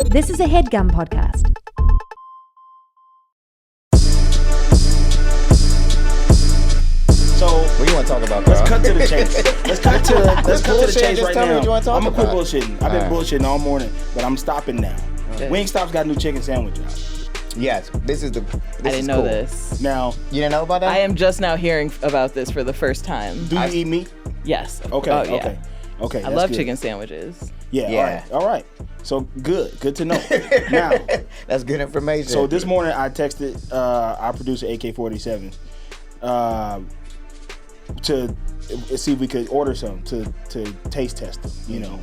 This is a Headgum podcast. So What do you want to talk about, let's Carl? cut to the chase. Let's cut to the chase Just right tell me now. what you wanna talk I'm gonna quit about. bullshitting. I've been bullshitting all morning, but I'm stopping now. Wingstop's got a new chicken sandwich out. Yes, this I is didn't know cool. this. Now, You didn't know about that? I am just now hearing about this for the first time. do you eat meat? Yes. Okay, Oh, yeah. okay. I that's love good. chicken sandwiches. Yeah, Yeah. all right. So good to know. Now, That's good information. so this morning I texted our producer AK-47 to see if we could order some to taste test them. You know,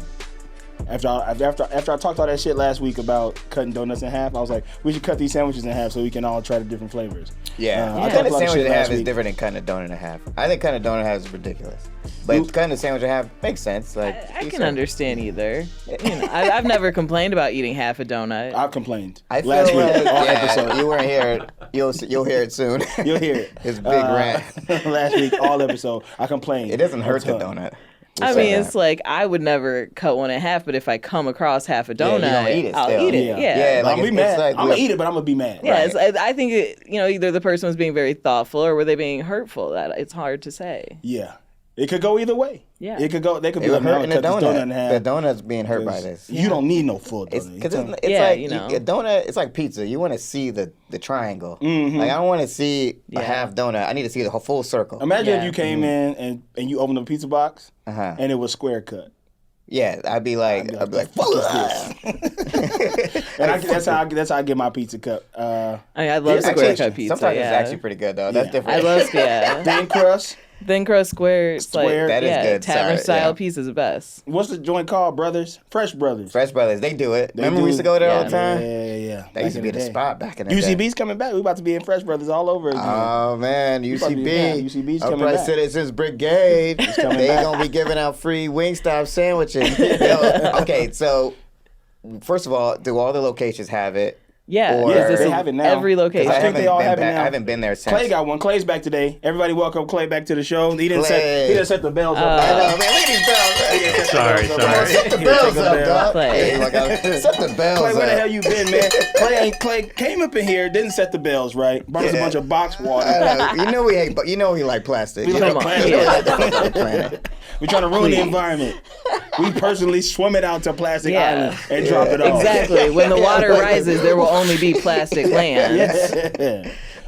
after I talked all that shit last week about cutting donuts in half, I was like, we should cut these sandwiches in half so we can all try the different flavors. Yeah, I I talked kind a of lot of sandwich shit in half last is week. different than cutting a donut in half. I think cutting a donut in half is ridiculous, but cutting a sandwich in half makes sense. Like I can understand either. You know, I've never complained about eating half a donut. I've complained. I feel last week, like all episode. you weren't here. You'll hear it soon. You'll hear it. His big rant. Last week, all episode, I complained. It doesn't hurt a the ton. donut. I mean, it's like I would never cut one in half, but if I come across half a donut, you don't eat it I'll still. eat it. Yeah. Yeah. Yeah, like I'm gonna be it's mad. like I'm gonna eat it, but I'm gonna be mad. Yeah, Right. I think either the person was being very thoughtful or were they being hurtful. That it's hard to say. Yeah. It could go either way. Yeah. It could go. They could It be was like, hurting no, the cut this donut in donut. half. The donut's being hurt by 'Cause this. You don't need no full donut. Because it's Yeah, like you know. a donut. It's like pizza. You want to see the triangle. Mm-hmm. Like I don't want to see Yeah. a half donut. I need to see the whole full circle. Imagine if Yeah. you came in and you opened a pizza box Uh-huh. and it was square cut. Yeah, I'd be like, Fuck is fuck. And that's how I get my pizza cut. I mean, I love Actually, square cut pizza. Sometimes yeah. it's actually pretty good though. That's Yeah. different. I love Thin crust. thin crust square. It's Square. like That is good. tavern Sorry, style yeah. pizza is the best. What's the joint called, Brothers? Fresh Brothers. Fresh Brothers, they do it. Remember do. we used to go there all the Yeah. time. Yeah. That used to be the day. spot back in the day. UCB's coming back. We about to be in Fresh Brothers all over again. Oh man, about to be mad. UCB. UCB's coming Upright back. Citizens Brigade. coming They back. gonna be giving out free Wingstop sandwiches. Yo, okay, so first of all, do all the locations have it? Yeah, Or- is this They in have it now. every location. I think they all have it now. I haven't been there since. Clay got one. Clay's back today. Everybody welcome Clay back to the show. He didn't Clay. set the bells up. I know, man. Look at these bells. Sorry. Set the He bells didn't up, take a dog. Clay. Hey, look out. Set the bells Clay, up. where the hell you been, man? Clay came up in here, didn't set the bells right. Brought us a Yeah. bunch of box water. I know. You know we hate, but you know we like plastic. We Come like on. plastic. Yeah. We're trying to ruin the environment. We personally swim it out to Plastic Yeah. Island and drop it off. Exactly. When the water rises, there will only be plastic lands.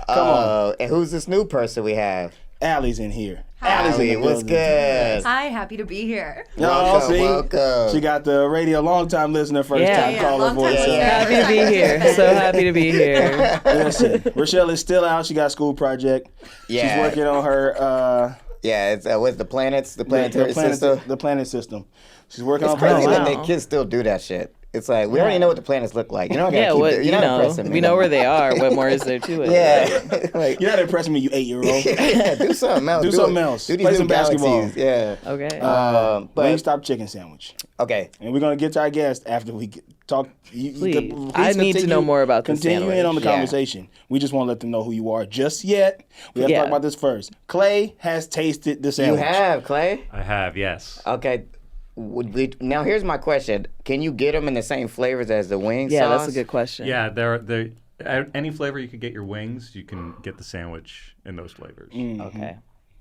Come on. And who's this new person we have? Allie's in here. Hi. Allie's in Ali, the what's building. good? Hi, happy to be here. Welcome. She got the radio long-time listener, first Yeah. time Yeah, caller long-time voice. listener. Happy to be here. So happy to be here. Listen, Rochelle is still out. She got a school project. She's Yeah. working on her Yeah, it's what's the planets, the planetary system. the planet system. She's working It's on crazy wow. that they kids still do that shit. It's like we already know what the planets look like. You're not gonna Yeah, keep what you're you not know, impressing me. we know where they are. What more is there to it? Yeah, like You're not impressing me, you 8-year-old. yeah, do something else. Do something else. Do these Play new some basketball. galaxies. Yeah. Okay. But Wingstop chicken sandwich. okay, And we're gonna get to our guest after we talk. Please. I need to know more about this Continue in on the sandwich. Yeah. conversation. We just want to let them know who you are. Just yet, we have to Yeah. talk about this first. Clay has tasted the you sandwich. have Clay. I have, yes. Okay. Now here's my question: can you get them in the same flavors as the wing yeah, sauce? that's a good question. Yeah, any flavor you could get your wings, you can get the sandwich in those flavors. Okay.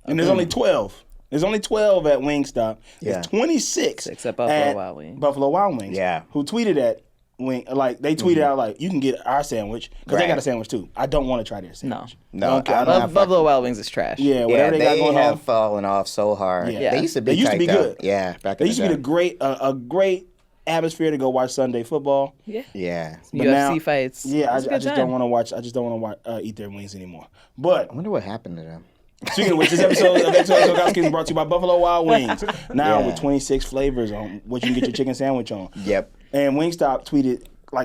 And there's only 12. There's only 12 at Wingstop. Yeah. It's 26 Six at Buffalo Wild Wings. Buffalo Wild Wings. Yeah. Who tweeted at they tweeted out like, you can get our sandwich because they Right. got a sandwich too. I don't want to try their sandwich. No, I don't care. I don't have Buffalo Wild Wings is trash. Yeah, Yeah, whatever they got going have on. fallen off so hard. Yeah. They used to be. They used to tight, be though. good. Yeah, back They in used to be a great atmosphere to go watch Sunday football. Yeah. Yeah. But UFC now- fights. Yeah, I It's a good just time. don't want to watch. I just don't want to eat their wings anymore. But I wonder what happened to them. speaking of which, this episode of XOXO is brought to you by Buffalo Wild Wings. Now Yeah. with 26 flavors on what you can get your chicken sandwich on. Yep. And Wingstop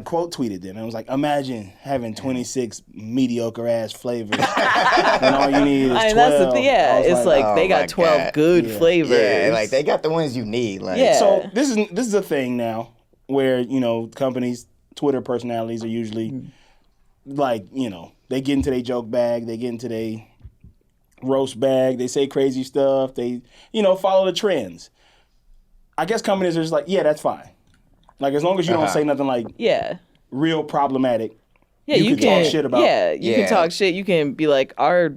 quote tweeted them. And it was like, imagine having 26 mediocre ass flavors. And all you need is 12. That's the thing. Yeah, I was it's like oh they my got 12 God. good Yeah. flavors. Yeah, like they got the ones you need. Like, Yeah. So this is a thing now where, companies, Twitter personalities are usually like, they get into their joke bag, they get into their roast bag, they say crazy stuff, they, follow the trends. I guess companies are just like, yeah, that's fine. Like as long as you don't say nothing like Yeah. real problematic. Yeah, you can talk shit about. Yeah, you Yeah. can talk shit. You can be like, our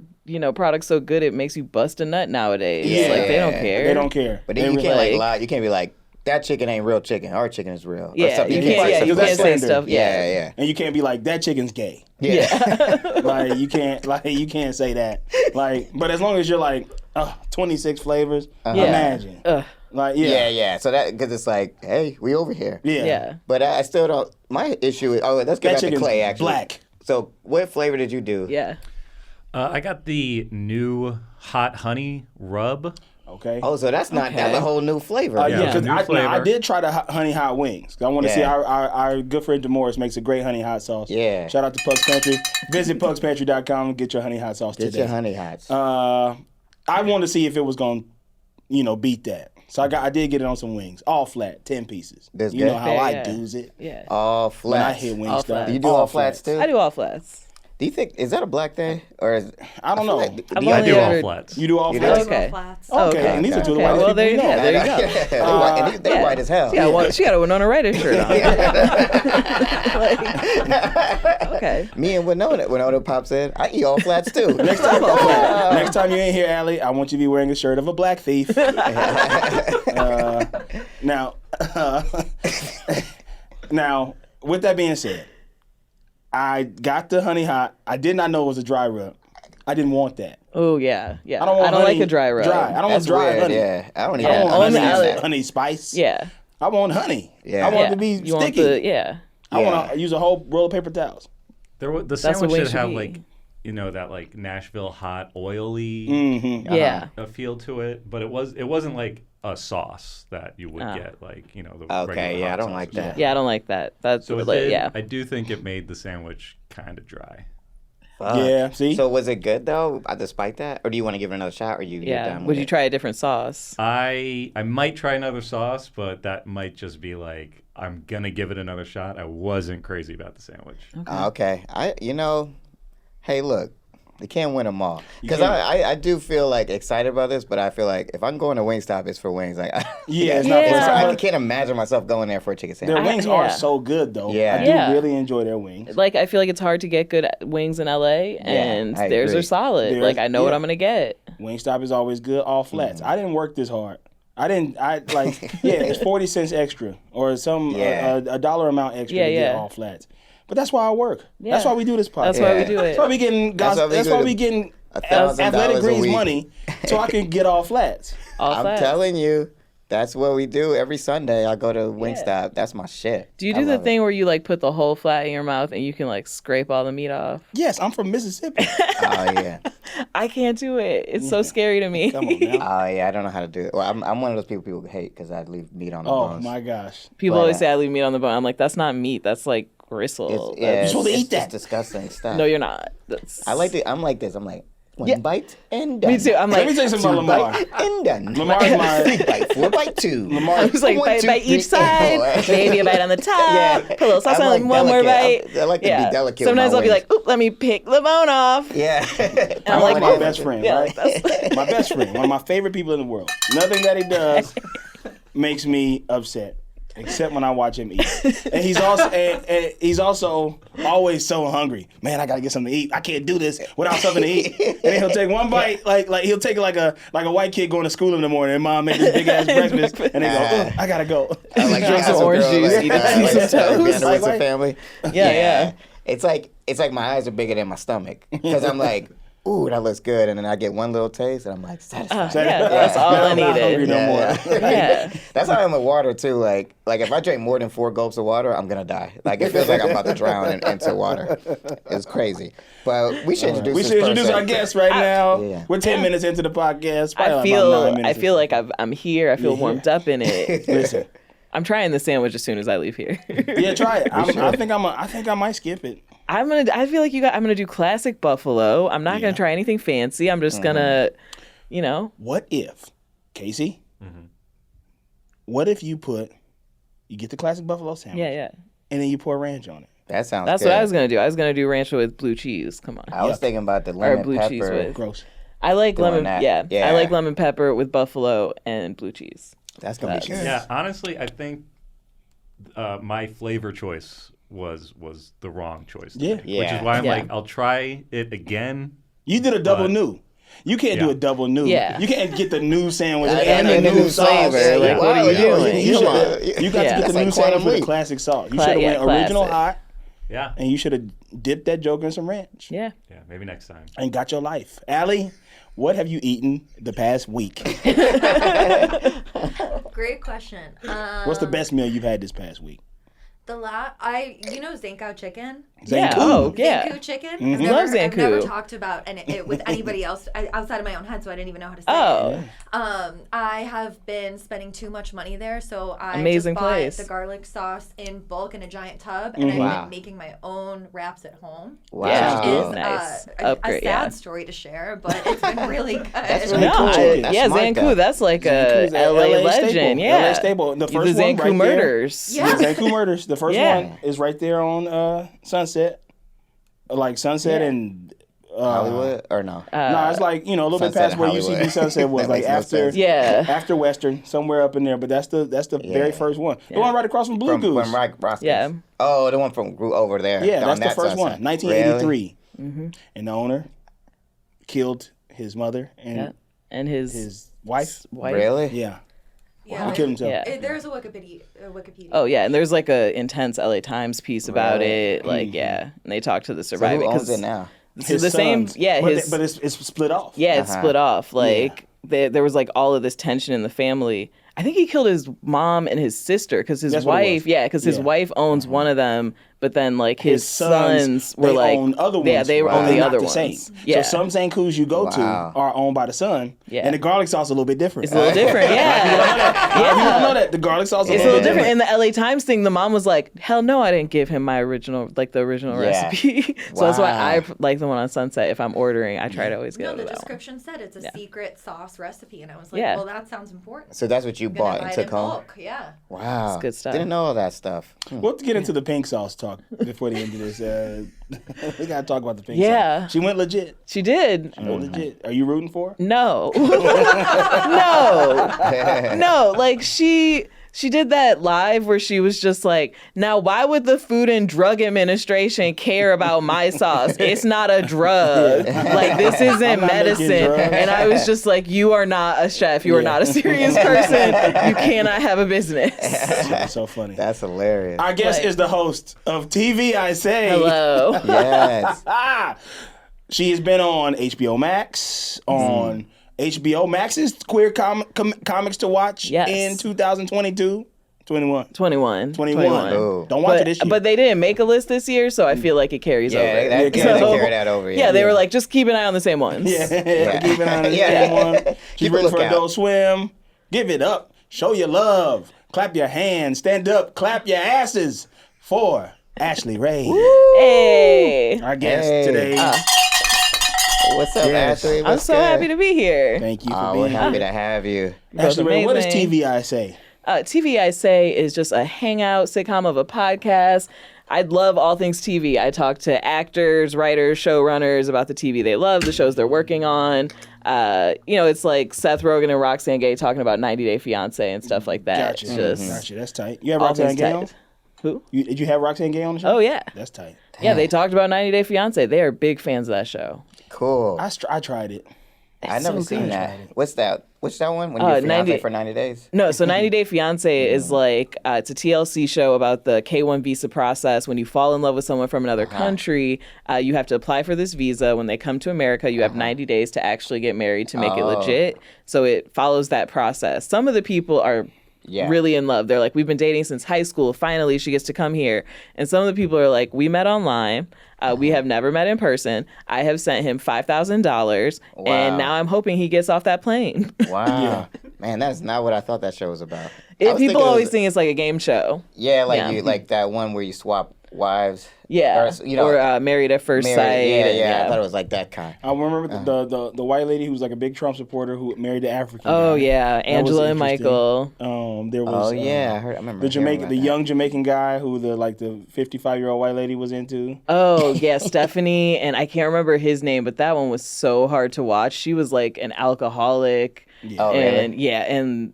product's so good it makes you bust a nut nowadays. Yeah. Like they don't care. They don't care. But They then you really- can't like like- lie. You can't be like, that chicken ain't real chicken. Our chicken is real. Or Yeah, something. you can't can't. say Yeah, stuff you like can't that. say slander. stuff. Yeah. And you can't be like that chicken's gay. Yeah. Like you can't say that. Like, but as long as you're like 26 flavors, imagine. Like Yeah. So that, because it's like, hey, we over here. yeah. But I still don't. My issue is, let's get That back to chicken's Clay. Actually, black. So what flavor did you do? Yeah. I got the new hot honey rub. Okay. Oh, so that's not that's a whole new flavor. Yeah, Yeah, because new I flavor. did try the honey hot wings. I want to see Yeah. our good friend Demoris makes a great honey hot sauce. Yeah. Shout out to Pugs Pantry. Visit pugspantry.com and get your honey hot sauce Get today. your honey hots. I want to see if it was going to, beat that. So I did get it on some wings, all flat, 10 pieces. That's you good. know how I Yeah. do's it. Yeah. All When I flats. hit wing All stuff. flats. Do you do all flats too? I do all flats. Do you think, is that a black thing? Or is, I don't know. feel like- I've do you I only do ever- all flats. You do all You do? flats? Okay. Flats. Okay, and these are two of the Okay, whitest well, people we know. there you go. Yeah, they're white, and they're Yeah. white as hell. She got a Winona Ryder shirt on. Okay. Me and Winona pops in, I eat all flats too. Next time you ain't here, Allie, I want you to be wearing a shirt of a black thief. Now, with that being said, I got the honey hot. I did not know it was a dry rub. I didn't want that. Oh yeah. I don't want honey like a dry rub. I don't want That's dry weird, honey. yeah. I don't I even don't want Only honey, I- honey spice. Yeah. I want honey. Yeah. I want Yeah. it to be You want sticky. yeah. I want to use a whole roll of paper towels. The what sandwich wings should should have be. like, that like Nashville hot oily Mm-hmm. Yeah. a feel to it, but it wasn't like a sauce that you would Oh. get like the Okay, regular yeah, I hot don't like sauces. that. Yeah, I don't like that. That's So it like, did, yeah. I do think it made the sandwich kind of dry. Fuck. Yeah, see? So was it good though, despite that? Or do you want to give it another shot, or you're Yeah. done with Would you it? try a different sauce? I might try another sauce, but that might just be like I'm gonna give it another shot. I wasn't crazy about the sandwich. Okay. Hey, look, you can't win them all. Because can't. I do feel like excited about this, but I feel like if I'm going to Wingstop, it's for wings. Like, Yeah, it's not Yeah. for I someone. can't imagine myself going there for a chicken Their sandwich. wings are yeah. so good, though. Yeah. I do Yeah. really enjoy their wings. Like I feel like it's hard to get good wings in LA, and I theirs agree. are solid. Theirs- like I know what yeah. I'm gonna get. Wingstop is always good, all flats. Mm. I didn't work this hard. It's 40 cents extra or some Yeah. a dollar amount extra Yeah, to get yeah. all flats. But that's why I work. That's Yeah. why we do this podcast. That's why we Yeah. do it. That's why we getting That's why we that's do why it. we getting $1,000 Athletic a Greens week. money so I can get all flats. All I'm flats. telling you, that's what we do every Sunday. I go to Wingstop. That's my shit. Do you I do the love it. thing where you like put the whole flat in your mouth and you can like scrape all the meat off? Yes, I'm from Mississippi. Oh yeah. I can't do it. It's so scary to me. Come on now. Oh yeah. I don't know how to do it. Well, I'm one of those people hate because I leave meat on the Oh bones. my gosh. People But, always say I leave meat on the bone. I'm like, that's not meat. That's like gristle. You're supposed to eat that. It's disgusting stuff. No, you're not. That's... I'm like this. I'm like, one Yeah. bite and done. Me too. I'm Let like, me tell you something about Lamar. Bite and done. Lamar's my- 3 bite, 4 bite 2. Lamar, I was like, One, bite, two, bite each three, side, four. maybe a bite on the top, Yeah. put a little sauce I'm on, like one more delicate. bite. I like to be delicate with Sometimes my I'll be wings. like, oop, let me pick the bone off. Yeah. I'm like, like my oh, best friend, yeah, right? that's- My best friend, one of my favorite people in the world. Nothing that he does makes me upset, except when I watch him eat. And he's also always so hungry. Man, I gotta get something to eat. I can't do this without something to eat. And then he'll take one bite, like he'll take it like a white kid going to school in the morning. And mom makes this big ass breakfast, and they go, oh, I gotta go. I like Drink to some have orange girl, juice, like, eat a like piece of that, toast. being the Like, Windsor family. Yeah. It's like my eyes are bigger than my stomach because I'm like, ooh, that looks good, and then I get one little taste, and I'm like, satisfied. Yeah, that's all I I'm not hungry needed. no more. Yeah. That's how I am with water too. Like if I drink more than 4 gulps of water, I'm gonna die. Like it feels like I'm about to drown into water. It's crazy. But we should introduce. We this should introduce person. our guest right now. Yeah. We're 10 minutes into the podcast. Probably I like feel about 9 minutes I feel like I'm here. I feel warmed up in it. Listen, I'm trying the sandwich as soon as I leave here. yeah, try it. I think I might skip it. I feel like I'm gonna do classic buffalo. I'm not gonna try anything fancy. I'm just gonna, What if, Casey? What if you get the classic buffalo sandwich, yeah. and then you pour ranch on it? That sounds. That's good. what I was gonna do. I was gonna do ranch with blue cheese. Come on. I was thinking about the Or lemon blue pepper. cheese with. Gross. I like Doing lemon. that. Yeah. Yeah. I like lemon pepper with buffalo and blue cheese. That's gonna be good. Yeah, honestly, I think my flavor choice was the wrong choice. Yeah. Which is why I'm Yeah. like, I'll try it again. You did a double But- new. You can't do Yeah. a double new. Yeah. You can't get the new sandwich And and the a new new sauce. flavor. Like, what are you doing? You, Come on. you got Yeah. to get That's the new like sandwich Quantum with a Leap. classic sauce. You Cla- should have yeah, went original classic. hot, Yeah. and you should have dipped that joke in some ranch Yeah. Yeah, maybe next time. and got your life. Allie, what have you eaten the past week? Great question. What's the best meal you've had this past week? Zanko chicken. Yeah. Zanku. Oh, yeah. Zanku chicken. Mhm. Love I've never Zanku. talked about it with anybody else outside of my own head, so I didn't even know how to say Oh. it. I have been spending too much money there, so I Amazing just bought place. the garlic sauce in bulk in a giant tub, and I've Wow. been making my own wraps at home. Wow. Yeah. Which is Nice. a Upgrade, sad yeah. story to share, but it's been really good. That's really No, cool. That's yeah, smart, Zanku, though. that's like Zanku's a a LA LA legend. staple. Yeah. LA staple. The first the one Zanku right there. Murders. Yeah. The Zanku Murders. The first Yeah. one is right there on Sunset. Like Sunset Yeah. and Hollywood or no? No, it's like, a little bit Sunset past in where Hollywood. UCB Sunset was, That like makes no after sense. Yeah. after Western, somewhere up in there. But that's the very first one. The one right across from Blue Goose. From Roscoe's. Yeah. Oh, the one from Grew over there. Yeah, on that's the that first sunset. one, 1983. Mm-hmm. And the owner killed his mother and Yeah. And his his wife. wife. Really? Yeah, Yeah, he killed himself. Yeah. There's a Wikipedia. Oh yeah, and there's like a intense LA Times piece about Really? it. Like yeah, and they talk to the So survivor who owns it now? So the same. sons. Yeah, but, his. but it's split off. Yeah, it's Uh-huh. split off. Like there was like all of this tension in the family. I think he killed his mom and his sister because his That's what it wife. was. Yeah, because his Yeah. wife owns one of them, but then like his sons were they like own other ones. Yeah, they but own they're the not other the ones. same. Yeah, So some Zankus you go to Wow. are owned by the son. Yeah. And the garlic sauce is a little bit different. it's a little different. Yeah, You don't know that the garlic sauce is It's a little different. In the LA Times thing, the mom was like, "Hell no, I didn't give him my original, like the original Yeah. recipe." So that's why Wow. I like the one on Sunset. If I'm ordering, I try to always No, go the to that one. description said it's a Yeah. secret sauce recipe, and I was like, Yeah. well, that sounds important. So that's what you I'm gonna bought buy and it took in home? bulk. Yeah. Wow. It's good stuff. Didn't know all that stuff. We'll have to get into the pink sauce talk before the end of this. We gotta talk about the pink Yeah. sauce. She went legit. She did. She went legit. Are you rooting for her? No, no. Like she did that live where she was just like, "Now, why would the Food and Drug Administration care about my sauce? It's not a drug. Like this I'm isn't not making medicine." drugs. And I was just like, "You are not a chef. You are not a serious person. You cannot have a business." That's so funny. That's hilarious. Our guest Like- is the host of TV I Say. Hello. Yes. She has been on HBO Max, on HBO Max's Queer Comics to Watch Yes. in 2022. 21. 21. 21. Ooh. Don't watch it this year. But they didn't make a list this year, so I feel like it carries Yeah, over. that Yeah, carry, so- carry that over. Yeah, they were like, just keep an eye on the same ones. yeah, keep it on the Yeah. same one. She's Keep a written for lookout. Adult Swim. Give it up. Show your love. Clap your hands. Stand up. Clap your asses for Ashley Ray. Hey. Our guest Hey. today. What's up, Yes. Ashley? I'm What's so good? happy to be here. Thank you for Oh, being we're here. happy to have you. Ashley Ray, what is amazing. TV I Say? TV, I say, is just a hangout sitcom of a podcast. I love all things TV. I talk to actors, writers, showrunners about the TV they love, the shows they're working on. It's like Seth Rogen and Roxanne Gay talking about 90 Day Fiance and stuff like that. Gotcha. It's just Gotcha. That's tight. You have all Roxanne things Gay on? tight. Who? Did you have Roxanne Gay on the show? Oh, yeah. That's tight. Yeah, they talked about 90 Day Fiance. They are big fans of that show. Cool. I tried it. I never so seen good. that. What's that? What's that one? When you're fiance 90 for 90 days? No, so 90 Day Fiance is like, it's a TLC show about the K-1 visa process. When you fall in love with someone from another country, you have to apply for this visa. When they come to America, you have 90 days to actually get married to make it legit. So it follows that process. Some of the people are really in love. They're like, we've been dating since high school. Finally, she gets to come here. And some of the people are like, we met online. We have never met in person. I have sent him $5,000, and now I'm hoping he gets off that plane. Wow. Man, that's not what I thought that show was about. I was People thinking it always was- think it's like a game show. Yeah, like Yeah. you like that one where you swap wives. Yeah. Or, Married at First married- Sight. Yeah, I thought it was like that kind. I remember the white lady who was like a big Trump supporter who married the African Oh, guy. yeah. That was Angela and interesting. Michael. There was Oh yeah, I remember. the hearing Jamaican, about the that. young Jamaican guy who the 55-year-old white lady was into. Oh, yeah, Stephanie. And I can't remember his name, but that one was so hard to watch. She was like an alcoholic. Oh, really? And yeah, and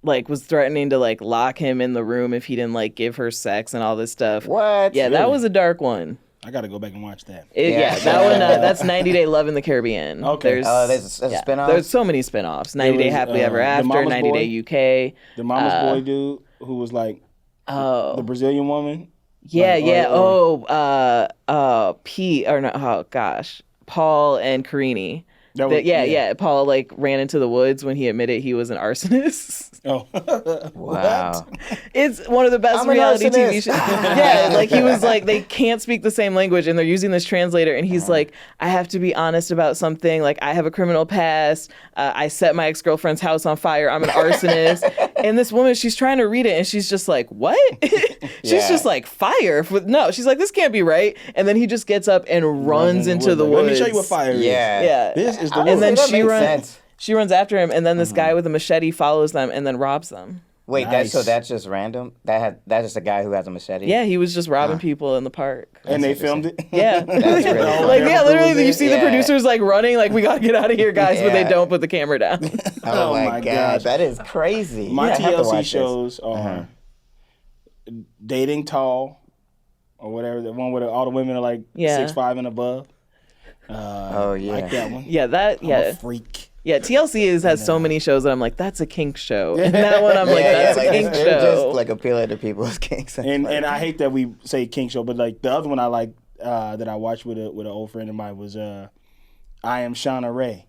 like was threatening to like lock him in the room if he didn't like give her sex and all this stuff. What? Yeah, that Really? was a dark one. I got to go back and watch that. Yeah, that one. That's 90 Day Love in the Caribbean. Okay. There's a spinoff? There's so many spinoffs. 90 Day was, Happily Ever The After, Mama's 90 Boy? Day UK. The Mama's Boy dude who was like the Brazilian woman. Yeah, Like, yeah. Pete. Paul and Carini. That was- Yeah. Paul like ran into the woods when he admitted he was an arsonist. Oh. Wow. It's one of the best I'm an reality TV arsonist. shows. Yeah, like he was like, they can't speak the same language and they're using this translator and he's like, I have to be honest about something. Like, I have a criminal past. I set my ex-girlfriend's house on fire. I'm an arsonist. And this woman, she's trying to read it and she's just like, what? She's just like, fire? No, she's like, this can't be right. And then he just gets up and runs into the woods. Let me show you what fire is. Yeah. This is the And then That she makes runs. sense. She runs after him, and then this guy with a machete follows them and then robs them. Wait, Nice. that's just random? That's just a guy who has a machete? Yeah, he was just robbing people in the park. And they filmed it. Yeah. That's really funny. Like, yeah, literally, you see the Yeah. producers, like, running, like, we gotta get out of here, guys, but they Yeah. don't put the camera down. Oh, my my God. gosh. That is crazy. My Yeah, I have to TLC watch this. shows are Dating Tall or whatever. The one where all the women are like Yeah. 6'5" and above. Oh, yeah. Like that one. Yeah, that, I'm yeah. a freak. Yeah, TLC has so many shows that I'm like, that's a kink show. And that one, I'm like, that's a kink they're show. just like appealing to people's kinks. And I hate that we say kink show, but like the other one I like that I watched with an old friend of mine was I Am Shauna Ray.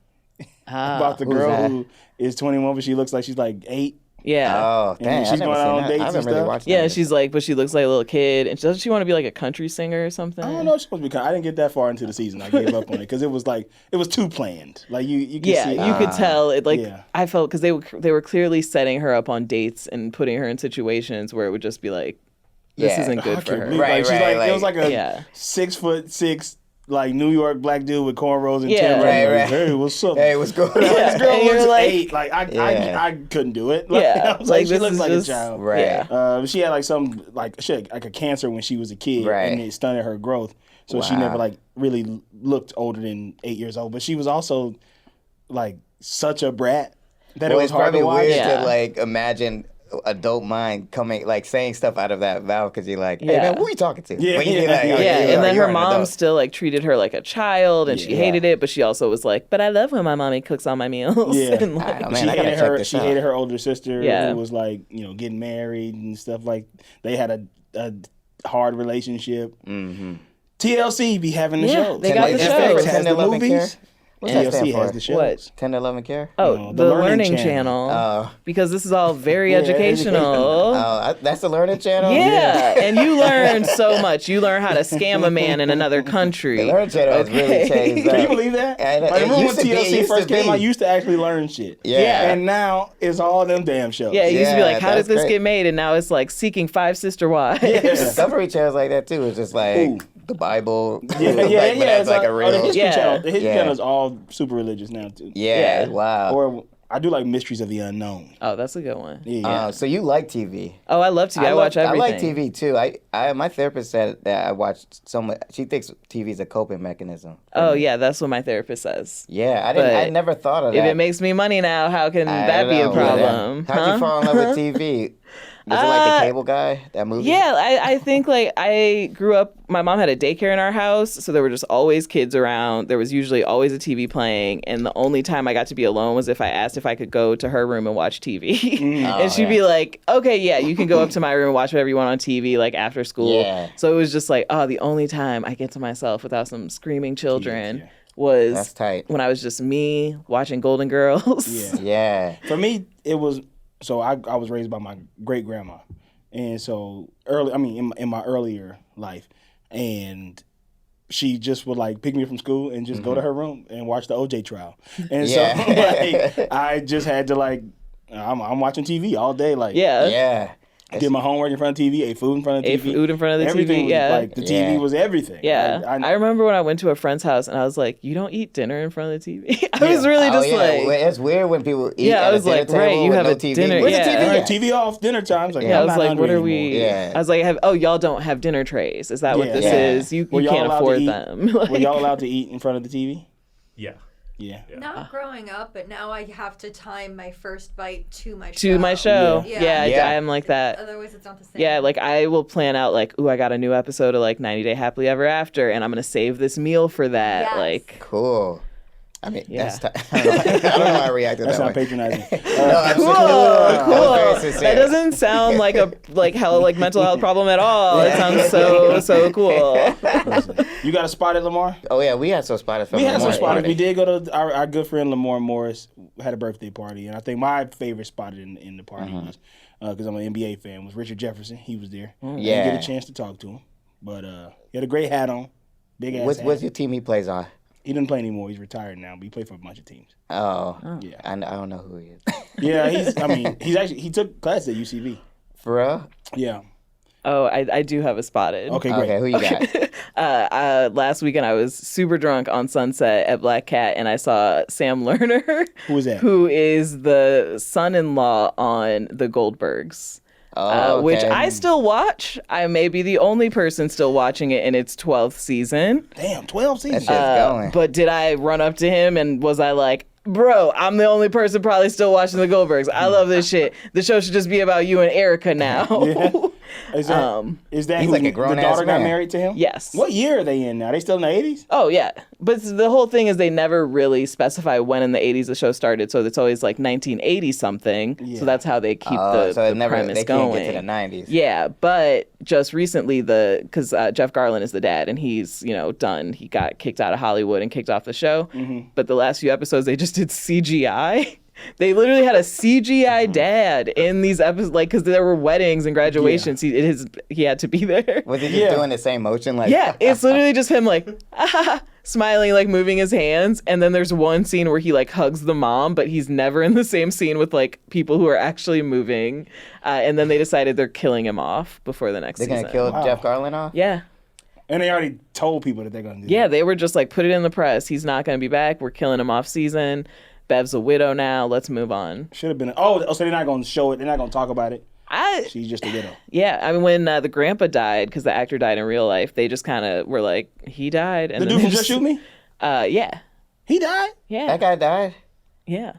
About the Who's girl that? who is 21 but she looks like she's like 8. Yeah. Oh, And dang. she's I've never going out on seen that. dates I and haven't really stuff. watched Yeah, that. she's like, but she looks like a little kid. And doesn't she want to be like a country singer or something? I don't know. It's supposed to be. I didn't get that far into the season. I gave up on it because it was too planned. Like you can Yeah, see. you could tell it. Like Yeah. I felt because they were clearly setting her up on dates and putting her in situations where it would just be like, this Yeah. isn't I good can't for her. believe- Right, like, she's right, like, it was like- like a Yeah. 6'6" like New York black dude with cornrows and Yeah. Timberlands. Right, Like, right. hey, what's up? Hey, what's going on? Yeah. This girl And you're looks like- 8. Like Yeah. I couldn't do it. Like, Yeah, I was like, like, she this looks is like just- a child. Right. Yeah. She had like some she had like a cancer when she was a kid, Right. and it stunted her growth. So she Wow. never like really looked older than 8 years old. But she was also like such a brat that Well, it was it's hard probably to watch. weird Yeah. to like imagine adult mind coming like saying stuff out of that mouth because you're like, hey Yeah. man, who are you talking to? Yeah, When you be yeah, like, yeah. oh, Yeah, you and are- then you her are an mom adult. still like treated her like a child, and she Yeah. hated it. But she also was like, "But I love when my mommy cooks all my meals." Yeah. And, like, Oh, She man, I gotta hated check her. this She out. hated her older sister, Yeah. who was like, getting married and stuff. Like they had a hard relationship. Mm-hmm. TLC be having the Yeah, shows. they got the Netflix shows. has 10 the 11 care? movies. What's that TLC stand has for? the shows. What? 10 to 11 care? Oh, No, the Learning Channel. Channel. Oh, Because this is all very Yeah, educational. that's the learning channel? Yeah, and you learn so much. You learn how to scam a man in another country. The learning channel has really changed. Can you believe that? And Like, it remember when used to be- it TLC used first to came be. out? I used to actually learn shit. Yeah. And now it's all them damn shows. Yeah, it used to be Yeah, like, how did that's this great. get made? And now it's like seeking 5 sister wives. Discovery channels like that too. It's just like Ooh. the Bible. Yeah, like, yeah. but that's like a the real. History Yeah. Channel. The History Yeah. Channel is all super religious now too. Yeah, Yeah. wow. Or I do like Mysteries of the Unknown. Oh, that's a good one. Yeah. So you like TV? Oh, I love TV. I watch everything. I like TV too. I my therapist said that I watched so much. She thinks TV is a coping mechanism. Oh, yeah, that's what my therapist says. Yeah, I didn't. I But never thought of that. If it makes me money now, how can I that don't be a know. problem? How'd Huh? you fall in love with TV? Was it like the Cable Guy? That movie? Yeah, I think like I grew up, my mom had a daycare in our house, so there were just always kids around. There was usually always a TV playing, and the only time I got to be alone was if I asked if I could go to her room and watch TV. And she'd be like, okay, yeah, you can go up to my room and watch whatever you want on TV, like after school. Yeah. So it was just like, oh, the only time I get to myself without some screaming children yeah. was That's tight. when I was just me watching Golden Girls. Yeah. Yeah. For me, it was so I was raised by my great grandma, and so early. I mean, in my earlier life, and she just would like pick me up from school and just go to her room and watch the OJ trial, and Yeah. so like I just had to like I'm watching TV all day, like Yeah. Yeah. did my homework in front of TV, ate food in front of Ate TV, food in front of the everything TV, was, yeah. like the TV Yeah. was everything. Yeah, Like, I remember when I went to a friend's house and I was like, "You don't eat dinner in front of the TV." I was really Oh, just yeah. like, Well, it's weird when people eat Yeah, I at was a dinner like, table right, you with have no a TV. dinner- Where's yeah. the TV? All right, at? TV off, dinner time. Like, yeah, I I'm was not like, hungry "What are anymore. we?" Yeah. I was like, "Oh, y'all don't have dinner trays? Is that what Yeah. this Yeah. is? You Were y'all can't allowed to afford eat? them." Were y'all allowed to eat in front of the TV? Yeah. Yeah. Not growing up, but now I have to time my first bite to my show. To my show. Yeah. I am like that. Otherwise, it's not the same. Yeah, like I will plan out like, ooh, I got a new episode of like 90 Day Happily Ever After, and I'm gonna save this meal for that. Yes. Like, Cool. I mean, Yeah. I don't know how I reacted That's that not way. patronizing. cool. That doesn't sound like a mental health problem at all. It sounds so cool. Listen, you got a spot at Lamar? Oh yeah, we had some spotters from We had some Lamar spotters. party. We did go to our good friend Lamar Morris had a birthday party, and I think my favorite spot in the party was because I'm an NBA fan was Richard Jefferson. He was there. I didn't Yeah. get a chance to talk to him, but he had a great hat on, big ass hat. What's your team he plays on? He doesn't play anymore. He's retired now, but he played for a bunch of teams. Oh. Yeah. I don't know who he is. Yeah, he took classes at UCB. For real? Yeah. Oh, I do have a spotted. Okay, great. Okay, who you got? Last weekend I was super drunk on Sunset at Black Cat, and I saw Sam Lerner. Who is that? Who is the son-in-law on The Goldbergs. Oh, Which okay. I still watch. I may be the only person still watching it in its 12th season. Damn, 12 seasons. That shit's going. But did I run up to him and was I like, bro, I'm the only person probably still watching The Goldbergs. I love this shit. The show should just be about you and Erica now. Is that He's who like a the grown-ass daughter got man. married to him? Yes. What year are they in now? They still in the 80s? Oh, yeah. But the whole thing is they never really specify when in the 80s the show started. So it's always like 1980 something. Yeah. So that's how they keep So the it never premise they going. can't get to the 90s. Yeah, but just recently, because Jeff Garlin is the dad, and he's done. He got kicked out of Hollywood and kicked off the show. Mm-hmm. But the last few episodes, they just did CGI. They literally had a CGI dad in these episodes, like because there were weddings and graduations. He had to be there. Was he just doing the same motion? Like Yeah, it's literally just him like smiling, like moving his hands. And then there's one scene where he like hugs the mom, but he's never in the same scene with like people who are actually moving. And then they decided they're killing him off before the next they're season. gonna kill Jeff Garlin off? Yeah. And they already told people that they're going to do Yeah, that. they were just like, put it in the press. He's not going to be back. We're killing him off season. Bev's a widow now. Let's move on. Should have been. So they're not going to show it. They're not going to talk about it. She's just a widow. Yeah, I mean, when the grandpa died, because the actor died in real life, they just kind of were like, he died. And The then dude they from Just Shoot Me? Yeah. He died? Yeah. That guy died? Yeah.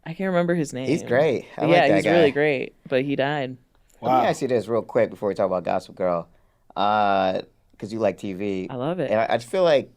I can't remember his name. He's great. I yeah, like that he's guy. really great, but he died. Let me ask you this real quick before we talk about Gossip Girl. Because you like TV. I love it. And I just feel like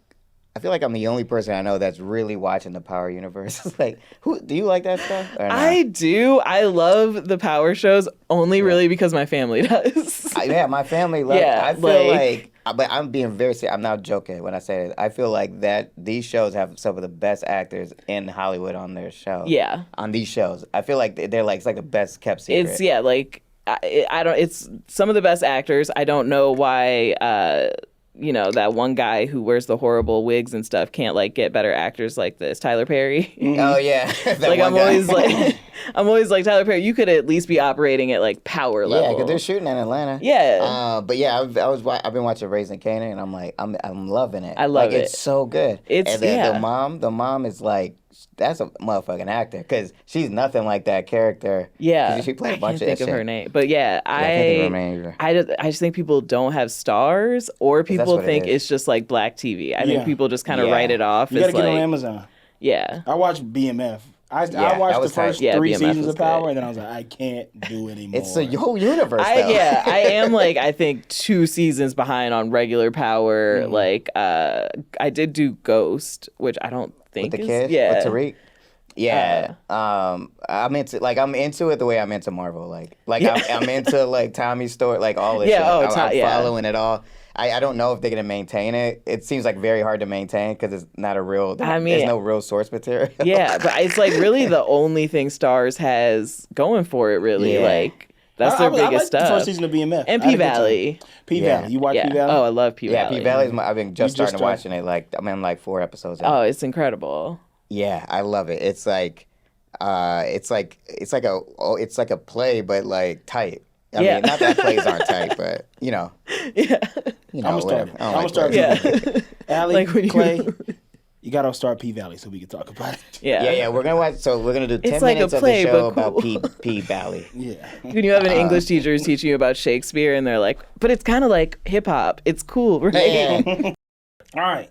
I'm the only person I know that's really watching the Power universe. Like, do you like that stuff? Or no? I do. I love the Power shows only really because my family does. Yeah, my family loves Yeah, I feel like- but I'm being very serious. I'm not joking when I say it. I feel like that these shows have some of the best actors in Hollywood on their show. Yeah. On these shows. I feel like they're like, it's like the best kept secret. It's, yeah, like, I don't, it's some of the best actors. I don't know why, that one guy who wears the horrible wigs and stuff can't like get better actors like this. Tyler Perry. Oh, yeah. That Like one guy. I'm always like, Tyler Perry, you could at least be operating at like power level. Yeah, because they're shooting in Atlanta. Yeah. But yeah, I've been watching Raising Kanan, and I'm like, I'm loving it. I love like, It's so good. It's- and then yeah. the mom is like, that's a motherfucking actor, because she's nothing like that character. Yeah. She played a I bunch can't of think of shit. her name. But yeah, I can't think of her name either. I just think people don't have stars, or people what it think is. it's just like black TV. I Yeah. think people just kind of Yeah. write it off You as got to get like, on Amazon. yeah. I watched BMF. I that watched the was tight. first Yeah, 3 BMF seasons was of Power, good. and then I was like, I can't do it anymore. It's a whole universe, though. I am like, I think 2 seasons behind on regular Power. Mm-hmm. Like, I did do Ghost, which I don't think With the is, kid, yeah. with Tariq. Yeah, I'm into it the way I'm into Marvel. Like I'm into like Tommy's story, like all this. Yeah, shit. I'm yeah. following it all. I don't know if they're gonna maintain it. It seems like very hard to maintain because it's not a real. I mean- there's no real source material. Yeah, but it's like really the only thing Stars has going for it, really. Yeah. Like, that's their I biggest liked stuff. the first season of BMF. And I had a good P-Valley. time. P-Valley. You watch Yeah. P-Valley? Oh, I love P Yeah, Valley. P Valley's. I've been just just starting started? watching it. Like I'm in like 4 episodes. in. Oh, it's incredible. Yeah, I love it. It's like it's like a play, but like tight. I Yeah. mean, not that plays aren't tight, but Yeah. you know, I'm gonna start. whatever. I I'm don't gonna like start. plays. Yeah. Allie, Like when you- Clay, you gotta start P-Valley so we can talk about it. Yeah. Yeah, we're gonna watch. So we're gonna do 10 It's like a minutes play, of the show but cool. about P Valley. Yeah. When you have an English teacher who's teaching you about Shakespeare and they're like, but it's kind of like hip hop. It's cool, right? Yeah. All right.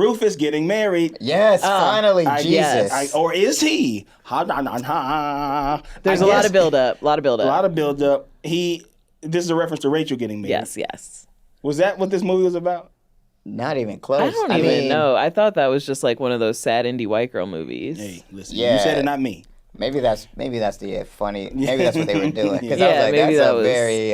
Rufus getting married. Yes, finally, I Jesus. guess, or is he? Ha, na, na, na. There's I a lot guess- of build up. A lot of build A lot up. of build up. This is a reference to Rachel getting married. Yes. Was that what this movie was about? Not even close. I don't even know. I thought that was just like one of those sad indie white girl movies. Hey, listen. Yeah. You said it, not me. Maybe that's the funny. Maybe that's what they were doing. Because Yeah, I was like, maybe that's that a was- very.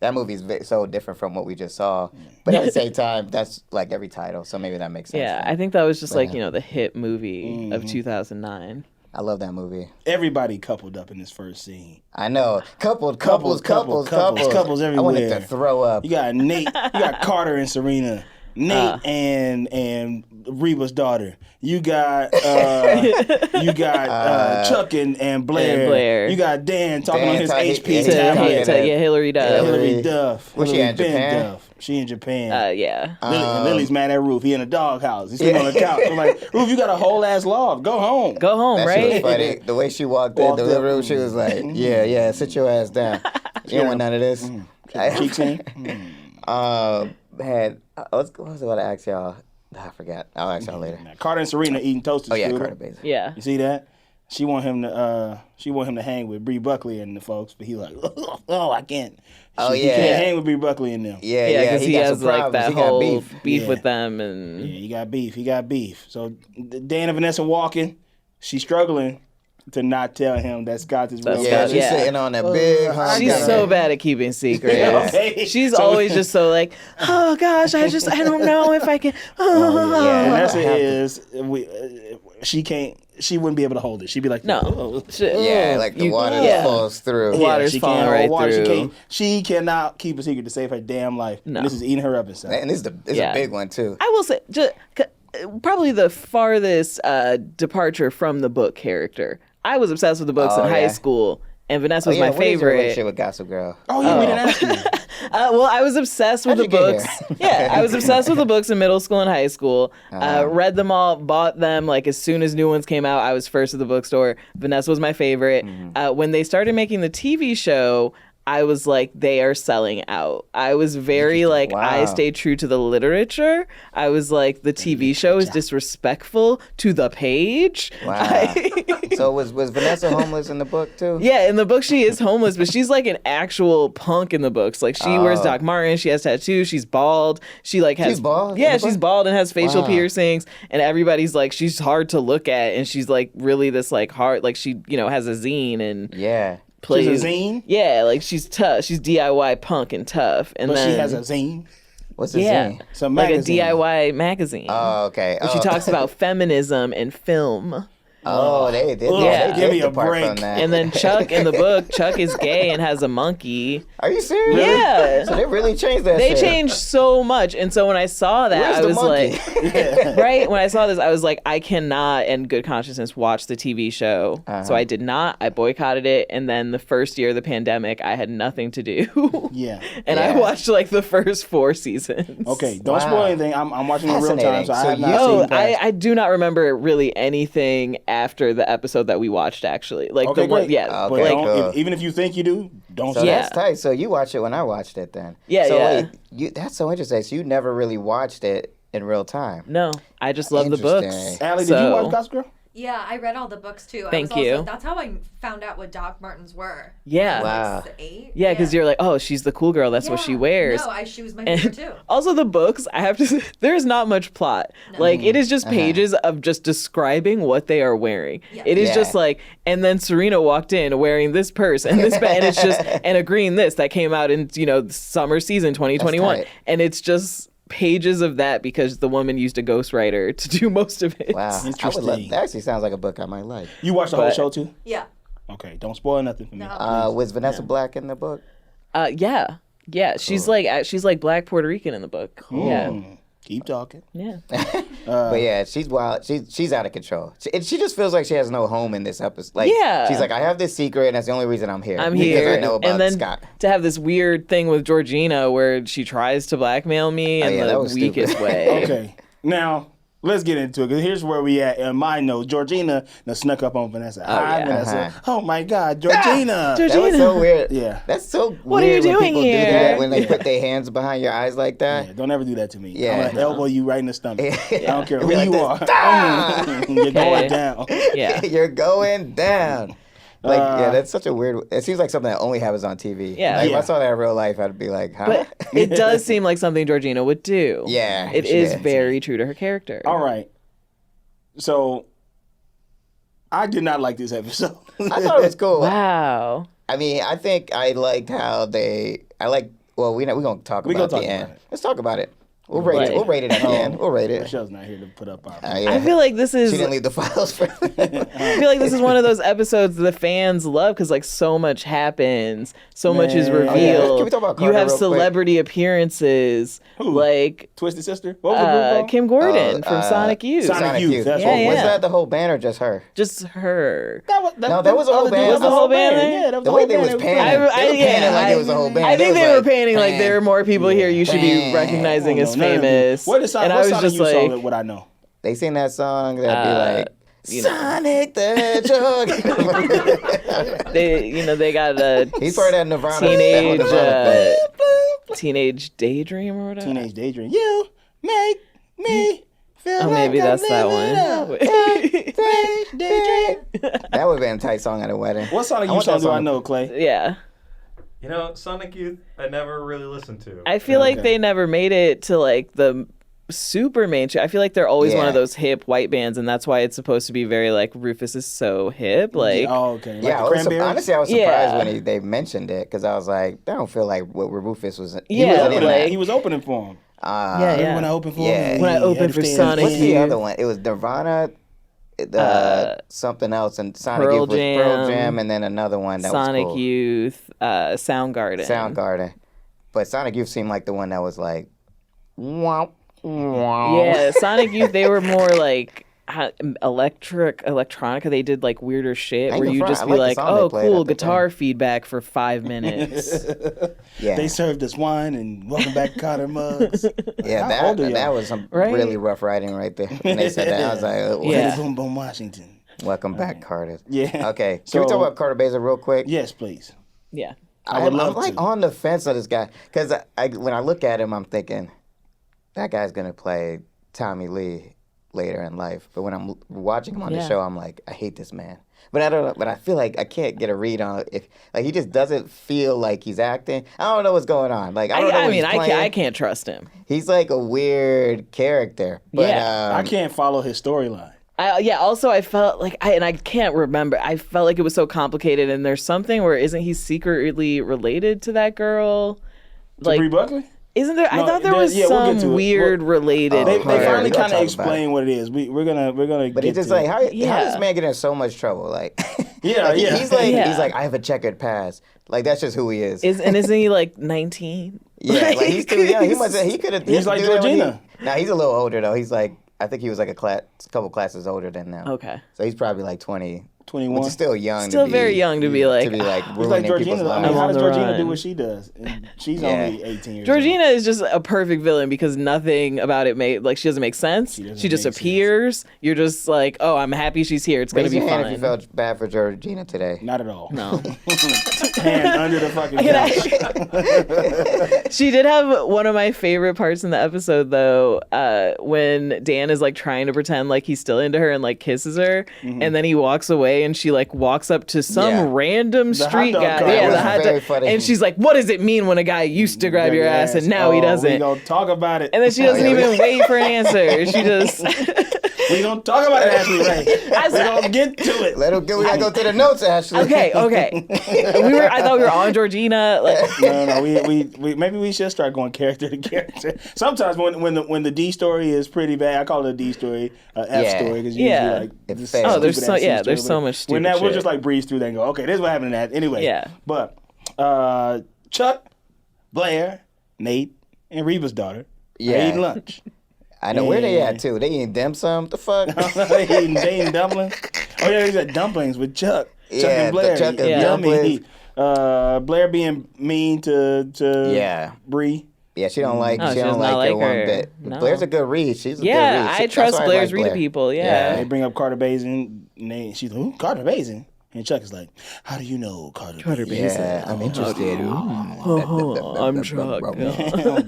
That movie's so different from what we just saw. But at the same time, that's like every title, so maybe that makes sense. Yeah, I think that was just like, the hit movie of 2009. I love that movie. Everybody coupled up in this first scene. I know. Couples Couples I wanted everywhere. to throw up. You got Nate, you got Carter and Serena, Nate and Reba's daughter. You got Chuck and Blair. And Blair. You got Dan talking on his HP yeah, tablet. Hillary Duff. Hillary Duff. Was she Hillary in Ben Japan? Duff. She in Japan. Yeah. Lily's mad at Roof. He in a doghouse. He's sleeping on the couch. I'm like, Roof, you got a whole ass log. Go home. Go home, That shit was right? funny. The way she walked in the living room, she was like, yeah, sit your ass down. You don't want none of this. Cheeks in. What was I going to ask y'all? I forgot. I'll ask y'all later. Carter and Serena eating toasted Oh, yeah, strudel. Carter Basin. Yeah. You see that? She want him to hang with Bree Buckley and the folks, but he like, oh, I can't. Oh, He yeah. can't hang with Bree Buckley and them. Yeah, because he got has some like problems. that He got whole beef. beef with them, and Yeah, he got beef. So Dan and Vanessa walking, she's struggling to not tell him that Scott is real. That's Yeah, Scott, she's yeah. sitting on that big hot she's guy. so bad at keeping secrets. Okay. She's So- always just so like, oh gosh, I don't know if I can. Yeah. Vanessa is she wouldn't be able to hold it. She'd be like, No. "Oh." Yeah, like the water yeah. falls through. Yeah. Water's she falling can't right hold water. through. She cannot keep a secret to save her damn life. No. And this is eating her up inside. And this is Yeah. a big one, too. I will say, probably the farthest departure from the book character. I was obsessed with the books in high yeah. school, and Vanessa was Oh, yeah, my what is your favorite. relationship with Gossip Girl? Oh yeah, we didn't ask you. Well, I was obsessed with How'd the you get books. Yeah, I was obsessed with the books in middle school and high school. Read them all, bought them. Like as soon as new ones came out, I was first at the bookstore. Vanessa was my favorite. When they started making the TV show, I was like, they are selling out. I was very like, Wow. I stayed true to the literature. I was like, the TV show is disrespectful to the page. Wow. So was Vanessa homeless in the book, too? Yeah, in the book she is homeless, but she's like an actual punk in the books. Like she wears Doc Martens, she has tattoos, she's bald. She like has She's bald in Yeah, the she's book? bald and has facial Wow. piercings, and everybody's like she's hard to look at, and she's like really this like hard like she has a zine and Yeah. plays She's a zine? Yeah, like she's tough. She's DIY punk and tough, and But then she has a zine. What's the yeah, zine? It's a like a magazine. DIY magazine. Oh, okay. She talks about feminism and film. Oh, they did. Yeah. They Give me did a depart break. from that. And then Chuck in the book, Chuck is gay and has a monkey. Are you serious? Yeah. So they really changed that They shit. changed so much. And so when I saw that, Where's I the was monkey? like, right? When I saw this, I was like, I cannot, in good consciousness, watch the TV show. So I did not. I boycotted it. And then the first year of the pandemic, I had nothing to do. Yeah. And I Yeah. watched like the first 4 seasons. Okay, don't Wow. spoil anything. I'm watching it in real time, Fascinating. so I So have not you- Oh, seen past. I do not remember really anything after the episode that we watched, actually. Like Okay, the one, great. yeah. But Okay, don't, cool. even if you think you do, don't So say Yeah. that's tight. So you watched it when I watched it then. Yeah, so yeah. Wait, that's so interesting. So you never really watched it in real time. No, I just love the books. Interesting. Allie, did you watch Gossip Girl? Yeah, I read all the books too. Thank I was you. Also, that's how I found out what Doc Martens were. Yeah. I was, Wow. like, 8. Yeah, because you're like, oh, she's the cool girl. That's what she Yeah. wears. No, she was my favorite too. Also, the books, I have to say, there's not much plot. Like, it is just pages of just describing what they are wearing. Yeah. It is Yeah. just like, and then Serena walked in wearing this purse and this bag, and it's just, and agreeing this that came out in, summer season 2021. tight. And it's just pages of that because the woman used a ghostwriter to do most of it. Wow. I would Interesting. love, that actually sounds like a book I might like. You watched the whole But- show too? Yeah. Okay, don't spoil nothing for me. No. Was Vanessa Black in the book? Yeah. Yeah. She's like Black Puerto Rican in the book. Yeah. Keep talking. Yeah. But yeah, she's wild. She's out of control. She just feels like she has no home in this episode. Like, Yeah. she's like, I have this secret, and that's the only reason I'm here. I'm because here. I know about and then Scott. to have this weird thing with Georgina where she tries to blackmail me in yeah, that the was weakest stupid. way. Okay, now let's get into it. Because here's where we at. In my notes, Georgina snuck up on Vanessa. Hi, yeah. Vanessa. Oh my God, Georgina. That was so weird. Yeah. That's so What are weird you when doing people here? do that when they put their hands behind your eyes like that. Yeah, don't ever do that to me. Yeah. I'm gonna elbow you right in the stomach. I don't care who Be like you this. are. Ah! You're going Okay. down. Yeah. You're going down. Like, yeah, that's such a weird. It seems like something that only happens on TV. Yeah. Like, Yeah. if I saw that in real life, I'd be like, huh? But it does seem like something Georgina would do. Yeah, It she is did. very true to her character. All right. So, I did not like this episode. I thought it was cool. Wow. I mean, I think I liked how they. Well, we're gonna talk We about gonna the talk end. about it. Let's talk about it. We'll rate Right. it. We'll rate it at the end. We'll rate it. Michelle's not here to put up our. Yeah. I feel like this is. She didn't leave the files for. I feel like this is one of those episodes the fans love because like so much happens, so much is Man. revealed. Oh, yeah. Can we talk about you Carter have real quick? celebrity appearances Who? like Twisted Sister? What was the group called? Kim Gordon from Sonic Youth. Sonic Youth, that's Yeah, what it Was yeah. that the whole band or just her? Just her. No, that was a whole band. Was the whole band there? Yeah, that was The the way whole they band. was They panning. playing. They were panning like it was a whole band. I think It was they were like, painting like there are more people here you should be Pan. recognizing as None of them. famous. What is and I what was Sonic just Youth song like, would I know? They sing that song that'd be like you know. Sonic the Hedgehog. they got a He's part of that Nirvana. teenage that whole teenage daydream or whatever. Teenage Daydream. You make me feel Oh, like maybe I'm that's that living one. a daydream. That would have been a tight song at a wedding. What Sonic I Youth want that song do I song. know, Clay? Yeah. You know, Sonic Youth, I never really listened to. I feel like Okay. they never made it to like the super mainstream. I feel like they're always one of Yeah. those hip white bands, and that's why it's supposed to be very like Rufus is so hip. Like, Oh, okay. Like Yeah, the I was Cranberries? honestly, I was surprised Yeah. when they mentioned it because I was like, I don't feel like what Rufus was. He Yeah, wasn't in like- that. He was opening for him. yeah, Remember yeah. when I opened for Yeah. him? When I He opened had to for stay in Sonic What's the Youth. other one? It was Nirvana, something else, and Sonic Pearl Youth was Pearl Jam, Jam, and then another one that Sonic was cool. Youth, Soundgarden. Soundgarden. But Sonic Youth seemed like the one that was like, wow, wow. Yeah, Sonic Youth. They were more like electronica. They did like weirder shit I ain't where gonna you front, just I be like like, the song they oh, played cool, at the guitar time. feedback for 5 minutes. Yeah, They served us wine and welcome back Carter mugs. yeah, How old are y'all? that was some Right? really rough writing right there. When they said that, I was like, oh, Yeah. Boom Boom Washington. welcome back, Carter. Yeah. Okay, can we So- talk about Carter Beza real quick? Yes, please. Yeah. I would love I'm like to. on the fence of this guy because when I look at him, I'm thinking that guy's gonna play Tommy Lee later in life. But when I'm watching him on the Yeah. show, I'm like, I hate this man. But I don't know. But I feel like I can't get a read on if like he just doesn't feel like he's acting. I don't know what's going on. Like I don't know. I what mean, he's playing. I can't trust him. He's like a weird character. But, Yeah. I can't follow his storyline. Also, I felt like I can't remember. I felt like it was so complicated, and there's something where isn't he secretly related to that girl? Like, Bree Buckley? isn't there? I No, thought there there- was yeah, we'll get to some it. weird related. They part. finally We'll kind talk of about explain it. what it is. We're gonna But get it's just to like it. how Yeah. does this man get in so much trouble? Like Yeah, like, yeah. He's like Yeah. he's like I have a checkered past. Like that's just who he is. Isn't he like 19? Yeah, like he's too young. He could have. He's like Georgina. Nah, he's a little older though. He's like I think he was like a couple classes older than them. Okay. So he's probably like 20, 21. which is still young. Still to be, very young to be like, He's like ruining Georgina. people's Though. I lives. mean, how on does the Georgina do run. what she does? And she's Yeah. only 18 years Georgina old. is just a perfect villain because nothing about it she doesn't make sense. She doesn't She just make sense. appears. You're just like, oh, I'm happy she's here. It's gonna Raise be your hand fun. if you felt bad for Georgina today. Not at all. No. Hand under the fucking couch. She did have one of my favorite parts in the episode though, when Dan is like trying to pretend like he's still into her and like kisses her, and then he walks away and she like walks up to some Yeah. random hot street dog guy. cart. Yeah, That the was hot very dog. funny. And she's like, "What does it mean when a guy used to grab your ass and now he We doesn't?" gonna talk about it. And then she doesn't yeah, we- even wait for an answer. She just we gonna talk about it, Ashley Ray. We gonna get to it. Let him go. We gotta go to the notes, Ashley. okay. I thought we were on Georgina. Like, No, we maybe we should start going character to character. Sometimes when the D story is pretty bad, I call it a D story, F Yeah. story, because Yeah. usually like It this fails. Oh, there's stupid so- ass C yeah, story, there's so but much When stupid that we'll shit. just like breeze through that and go, okay, this is what happened in that. Anyway, Yeah. But Chuck, Blair, Nate, and Reba's daughter Yeah. are eating lunch. I know where they Yeah. at too. They eating dim sum. The fuck? they eating dumplings. Oh yeah, they got dumplings with Chuck. Chuck Yeah, and Blair. Chuck and Yummy. dumplings. Blair being mean to Yeah. Bree. Yeah, she don't like. Oh, she she don't does not like her like one her. bit. No. Blair's a good read. She's a Yeah, good read. I That's trust why Blair's like read Blair. people. Yeah. They bring up Carter Bazin, and she's like, "Ooh, Carter Bazin," and Chuck is like, "How do you know Carter Bazin?" Yeah, I'm interested. I'm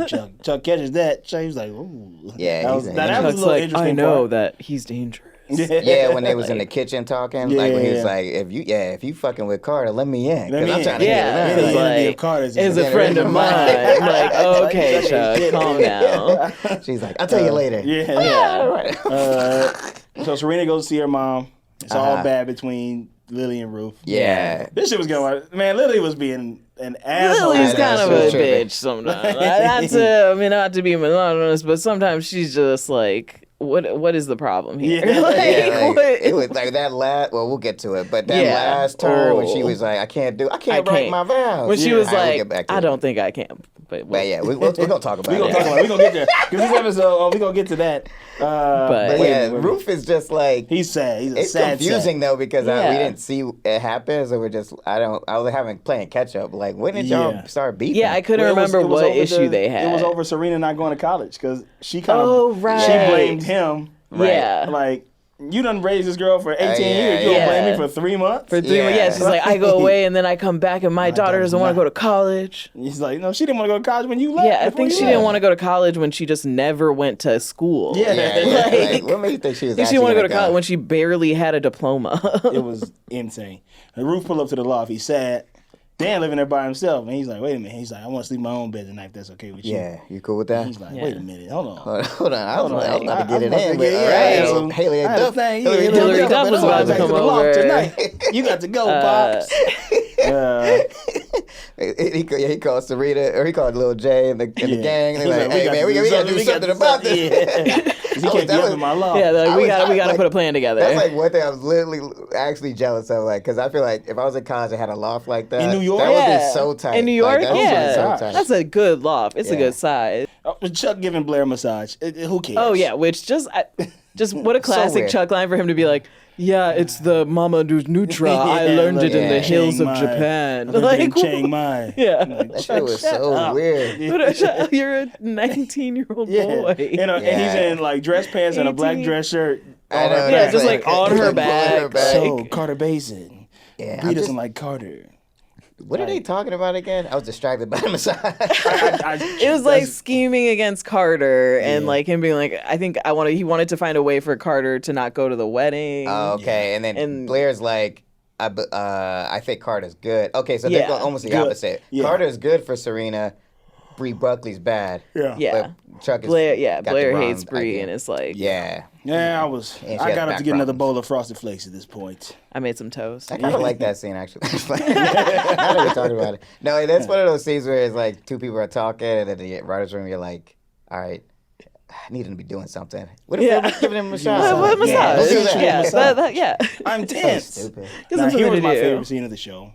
Chuck. Chuck catches that. Chuck's like, "Ooh." Yeah, that was, he's that was a Chuck's little like, interesting I know part. that he's dangerous. Yeah, when they was in the kitchen talking, like when he was Yeah. like, if you fucking with Carter, let me in, Let because me I'm in. trying to Yeah, get Yeah, it the in. like, interview of Carter's is is a friend of mine. I'm like, okay, Chuck, calm down. She's like, I'll tell you later. Yeah. All right. So Serena goes to see her mom. It's all bad between Lily and Ruth. Yeah. This shit was going. Man, Lily was being an asshole. Lily's I know, kind of she was a tripping. bitch sometimes. Not to be monotonous, but sometimes she's just like, what is the problem here? Yeah. Like, Yeah, like, what- it was like that last. Well, we'll get to it, but that Yeah. last turn when she Oh. was like, I can't break can't. my vows. when she was All right, we'll like, get back to I it. don't think I can. But yeah, we're gonna talk about We're gonna it. talk about it. We're gonna get there. Because this episode, we're gonna get to that. But wait, Yeah, wait. Roof is just like. He's sad. He's a It's sad confusing though because we Yeah. didn't see it happen, so we're just I was playing catch up. Like when did y'all Yeah. start beefing? yeah, I couldn't remember what issue they had. It was over Serena not going to college because she kind of Oh, right. she blamed him. Yeah. Like, you done raised this girl for 18 yeah, years. You yeah. don't blame me for 3 months? For 3 months. Yeah. Yeah, she's like, I go away and then I come back and my daughter daughter's doesn't want to not. go to college. He's like, no, she didn't want to go to college when you left. Yeah, I before think you she left. didn't want to go to college when she just never went to school. Yeah. Like, what made you think she was? I think she actually wanted to go gonna to college when she barely had a diploma. It was insane. And Ruth pulled up to the loft. He's sad. Dan living there by himself. And he's like, wait a minute. He's like, I want to sleep in my own bed tonight if that's okay with you. Yeah, you cool with that? He's like, Yeah. wait a minute. Hold on. Hold on, I was about to get it I was in, about but to get it all in. right, Haley I had a Duff. thing. Hillary Duff was about to Back come the loft over. tonight. You got to go, Pops. He called Serena, or he called Lil J and the gang. And He's they're like, hey man, we gotta do something about this. Yeah. 'Cause he can't be up in my loft. Yeah, like, we gotta like- put a plan together. That's like one thing I was literally actually jealous of, like, because I feel like if I was in college and had a loft like that, In New York? that would Yeah. be so tight. In New York, Like, that would be yeah, so tight. that's a good loft. It's a Yeah. good size. Chuck giving Blair a massage. Who cares? Oh yeah, which just what a classic weird. Chuck line for him to be like, yeah, it's the Mama Nutra. I Yeah, learned like, it in the yeah. hills of Chiang Mai. Japan. I learned it in Like, Chiang Mai. yeah. That shit was so weird. You're a 19-year-old Yeah. boy. And he's in like dress pants and a black 18. dress shirt. I on her know, back. Yeah, that's just like on her pulling back. So Carter Bazin. Yeah, He I'm doesn't just- like Carter. What are they talking about again? I was distracted by the massage. It was like scheming against Carter and like him being like, he wanted to find a way for Carter to not go to the wedding. Oh, okay, and then And- Blair's like, I think Carter's good. Okay, so Yeah. they're going almost the Good. opposite. Yeah. Carter's good for Serena. Bree Buckley's bad. Yeah. Yeah. But Chuck is Blair got the Blair wrong hates Bree idea. and it's like, Yeah. Yeah, I she got has up back to get another problems. bowl of Frosted Flakes at this point. I made some toast. I kind of like that scene actually. Now that we're talking about it. No, that's one of those scenes where it's like two people are talking and in the writer's room you're like, all right, I need him to be doing something. What if Yeah. they're giving him a shot? What massage? Yeah, let's do that. Yeah, Massage. yeah. I'm tense. Stupid. Gives Now, him here something was to my do. favorite scene of the show.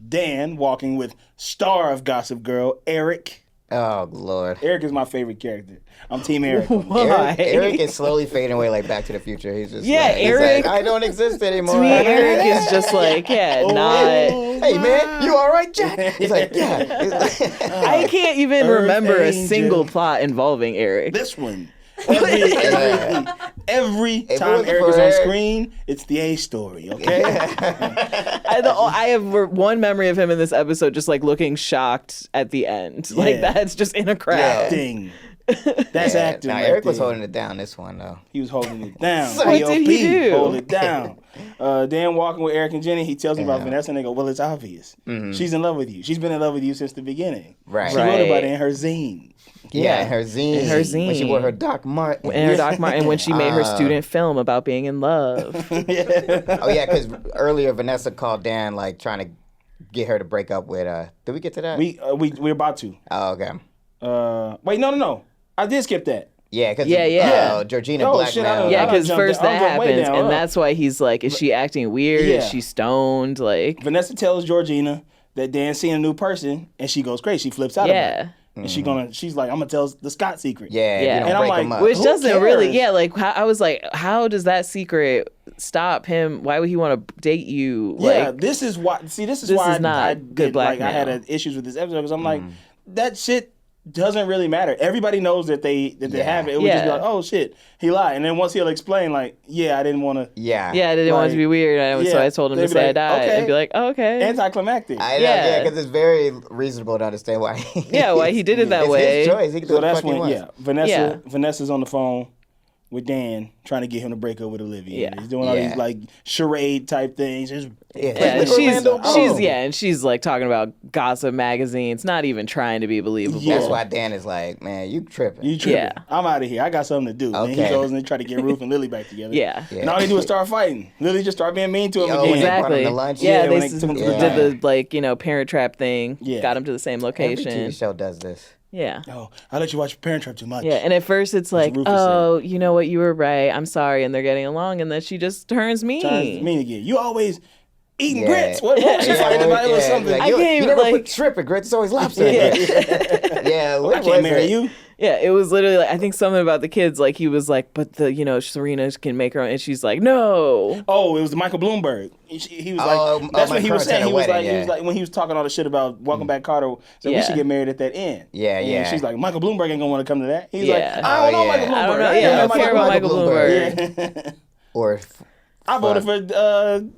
Dan walking with star of Gossip Girl, Eric. Oh Lord. Eric is my favorite character. I'm Team Eric. Why? Eric is slowly fading away like Back to the Future. He's just Yeah, like, he's Eric- like, I don't exist anymore. To me, Eric is just like, not. Hey man, you all right, Jack? He's like, yeah. He's like, I can't even Earth remember a Angel. single plot involving Eric. This one. Every it time wasn't Eric for is on Eric- screen, it's the A story, okay? I have one memory of him in this episode just like looking shocked at the end. Like Yeah. that's just in a crowd. Acting. That's yeah. acting. Now right Eric was there. holding it down this one though. He was holding it down. What did he AOP, do? Hold it down. Dan walking with Eric and Jenny, he tells me about Vanessa and they go, well, it's obvious. She's in love with you. She's been in love with you since the beginning. Right. She wrote about Right. it in her zine. Yeah, her zine. In her When she zine. wore her Doc Martin. And her Doc Martin when she made her student film about being in love. Oh yeah, because earlier Vanessa called Dan like trying to get her to break up with. Did we get to that? We're about to. Oh okay. Wait, no. I did skip that. Yeah, because Yeah. Georgina Oh, blackmailed. shit, I don't Yeah, I because jumped first down. I that jumped way happens, down, and huh? that's why he's like, is she acting weird? Yeah. Is she stoned? Like, Vanessa tells Georgina that Dan's seeing a new person, and she goes crazy. She flips out about yeah. it. And she's like, I'm gonna tell the Scott secret. Yeah, Yeah. you don't And I'm break like, them up. Which Who doesn't really, cares? yeah, like, I was like, how does that secret stop him? Why would he want to date you? Yeah, Like, this is why. See, this is this why is not I good did, like I had blackmail. issues with this episode because I'm like, that shit doesn't really matter. Everybody knows that they have it. It would just be Yeah. like, oh shit, he lied. And then once he'll explain, like, yeah, I didn't want to. Yeah. Yeah, I didn't want it to be weird. So yeah, I told him they'd to be say I like, died. okay. And be like, oh, okay. Anticlimactic. I know, Yeah. because it's very reasonable to understand why. Why he did it that it's way. his choice. He can do So what the that's fuck he when, wants. Vanessa's on the phone with Dan trying to get him to break up with Olivia. Yeah. He's doing all these like charade type things. Just Yeah, Yeah, Orlando she's like talking about gossip magazines, not even trying to be believable. That's why Dan is like, man, you tripping. You tripping. Yeah. I'm out of here. I got something to do. And he Okay. goes and they try to get Ruth and Lily back together. Yeah. And all they do is start fighting. Lily just start being mean to him Yo, again. when they brought him Exactly. to lunch. Yeah, Yeah, they when they took him to the did the like Parent Trap thing. Yeah. Got him to the same Every location. TV show does this. Yeah. Oh, I let you watch Parent Trap too much. Yeah, and at first it's like, Rufus oh, you know what, you were right. I'm sorry, and they're getting along, and then she just turns mean. Turns mean again. You always eating Yeah. grits. What was she fighting about? It was something. Like, I you, can't you even, never like- put shrimp in grits. It's always lobster. in Yeah. grits. Yeah, what I was can't marry it? you. Yeah, it was literally like, I think something about the kids. Like he was like, but Serena can make her own, and she's like, no. Oh, it was Michael Bloomberg. He was Oh, like, that's my what he was parents had saying. a He was wedding, like, yeah. he was like, when he was talking all the shit about Welcome Back, Carter. So we Yeah. should get married at that end. Yeah, And yeah. she's like, Michael Bloomberg ain't gonna want to come to that. He's Yeah. like, I don't know Oh, Michael yeah. Bloomberg. I don't know. ain't Yeah, I know don't care about Michael Bloomberg. Yeah. Or I voted for.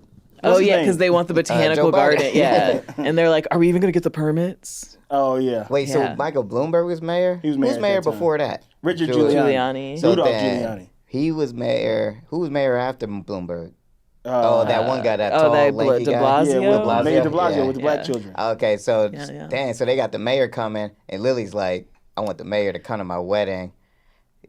Oh what's his yeah, name? because they want the botanical Joe Biden. garden. Yeah, and they're like, are we even gonna get the permits? Oh yeah. wait, Yeah. so Michael Bloomberg was mayor? He was mayor Who was at mayor that time. before that? Richard Giuliani. So Rudolph then Giuliani. He was mayor. Who was mayor after Bloomberg? Oh, that one guy, that oh, tall, that lanky de guy. Blasio? Yeah, with Blasio? Mayor de Blasio Yeah. with the black children. Okay, so Yeah. damn, so they got the mayor coming, and Lily's like, I want the mayor to come to my wedding.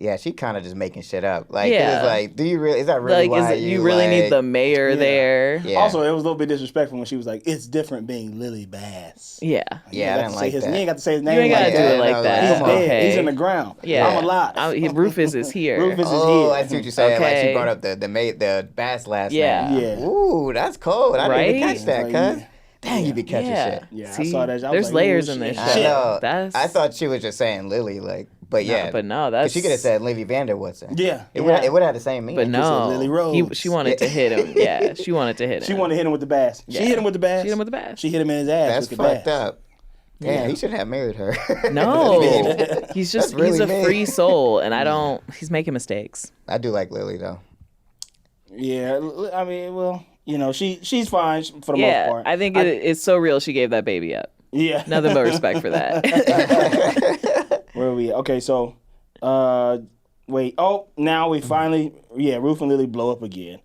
Yeah, she kind of just making shit up. Like, 'cause Yeah. it's like, do you really? Is that really Like, why you really need the mayor Yeah. there? Yeah. Also, it was a little bit disrespectful when she was like, "It's different being Lily Bass." Yeah. Yeah, I didn't like that. You ain't got to say his name. You ain't gotta like do that. it like no, that. He's Come dead. Okay. He's in the ground. Yeah. I'm alive. Rufus is here. Rufus is Oh, here. I see what you're saying. Like Okay. she brought up the bass last Yeah. name. Yeah. Ooh, that's cold. I didn't even Right? catch that, Like, cuz. yeah. Dang, you be catching Yeah. shit. Yeah, I See, saw that. I was there's like, layers ooh, in this shit. I shit. know. That's- I thought she was just saying Lily, like, but yeah. but no, 'Cause that's she could have said Lily Vanderwoodson. Yeah. It would have the same meaning. But no, Lily Rose. she wanted to hit him. Yeah, she wanted to hit him. She wanted to hit him with the bass. Yeah. She hit him with the bass. She hit him with the bass. She hit him in his ass That's with the fucked bass. up. Damn, he should have married her. No, he's just That's really he's a mean. free soul, and I don't. He's making mistakes. I do like Lily though. Yeah, I mean, well, you know, she's fine for the most Yeah, part. I think it's so real. She gave that baby up. Yeah. Nothing but respect for that. Where are we? Okay, so, wait. Oh, now we finally, Ruth and Lily blow up again.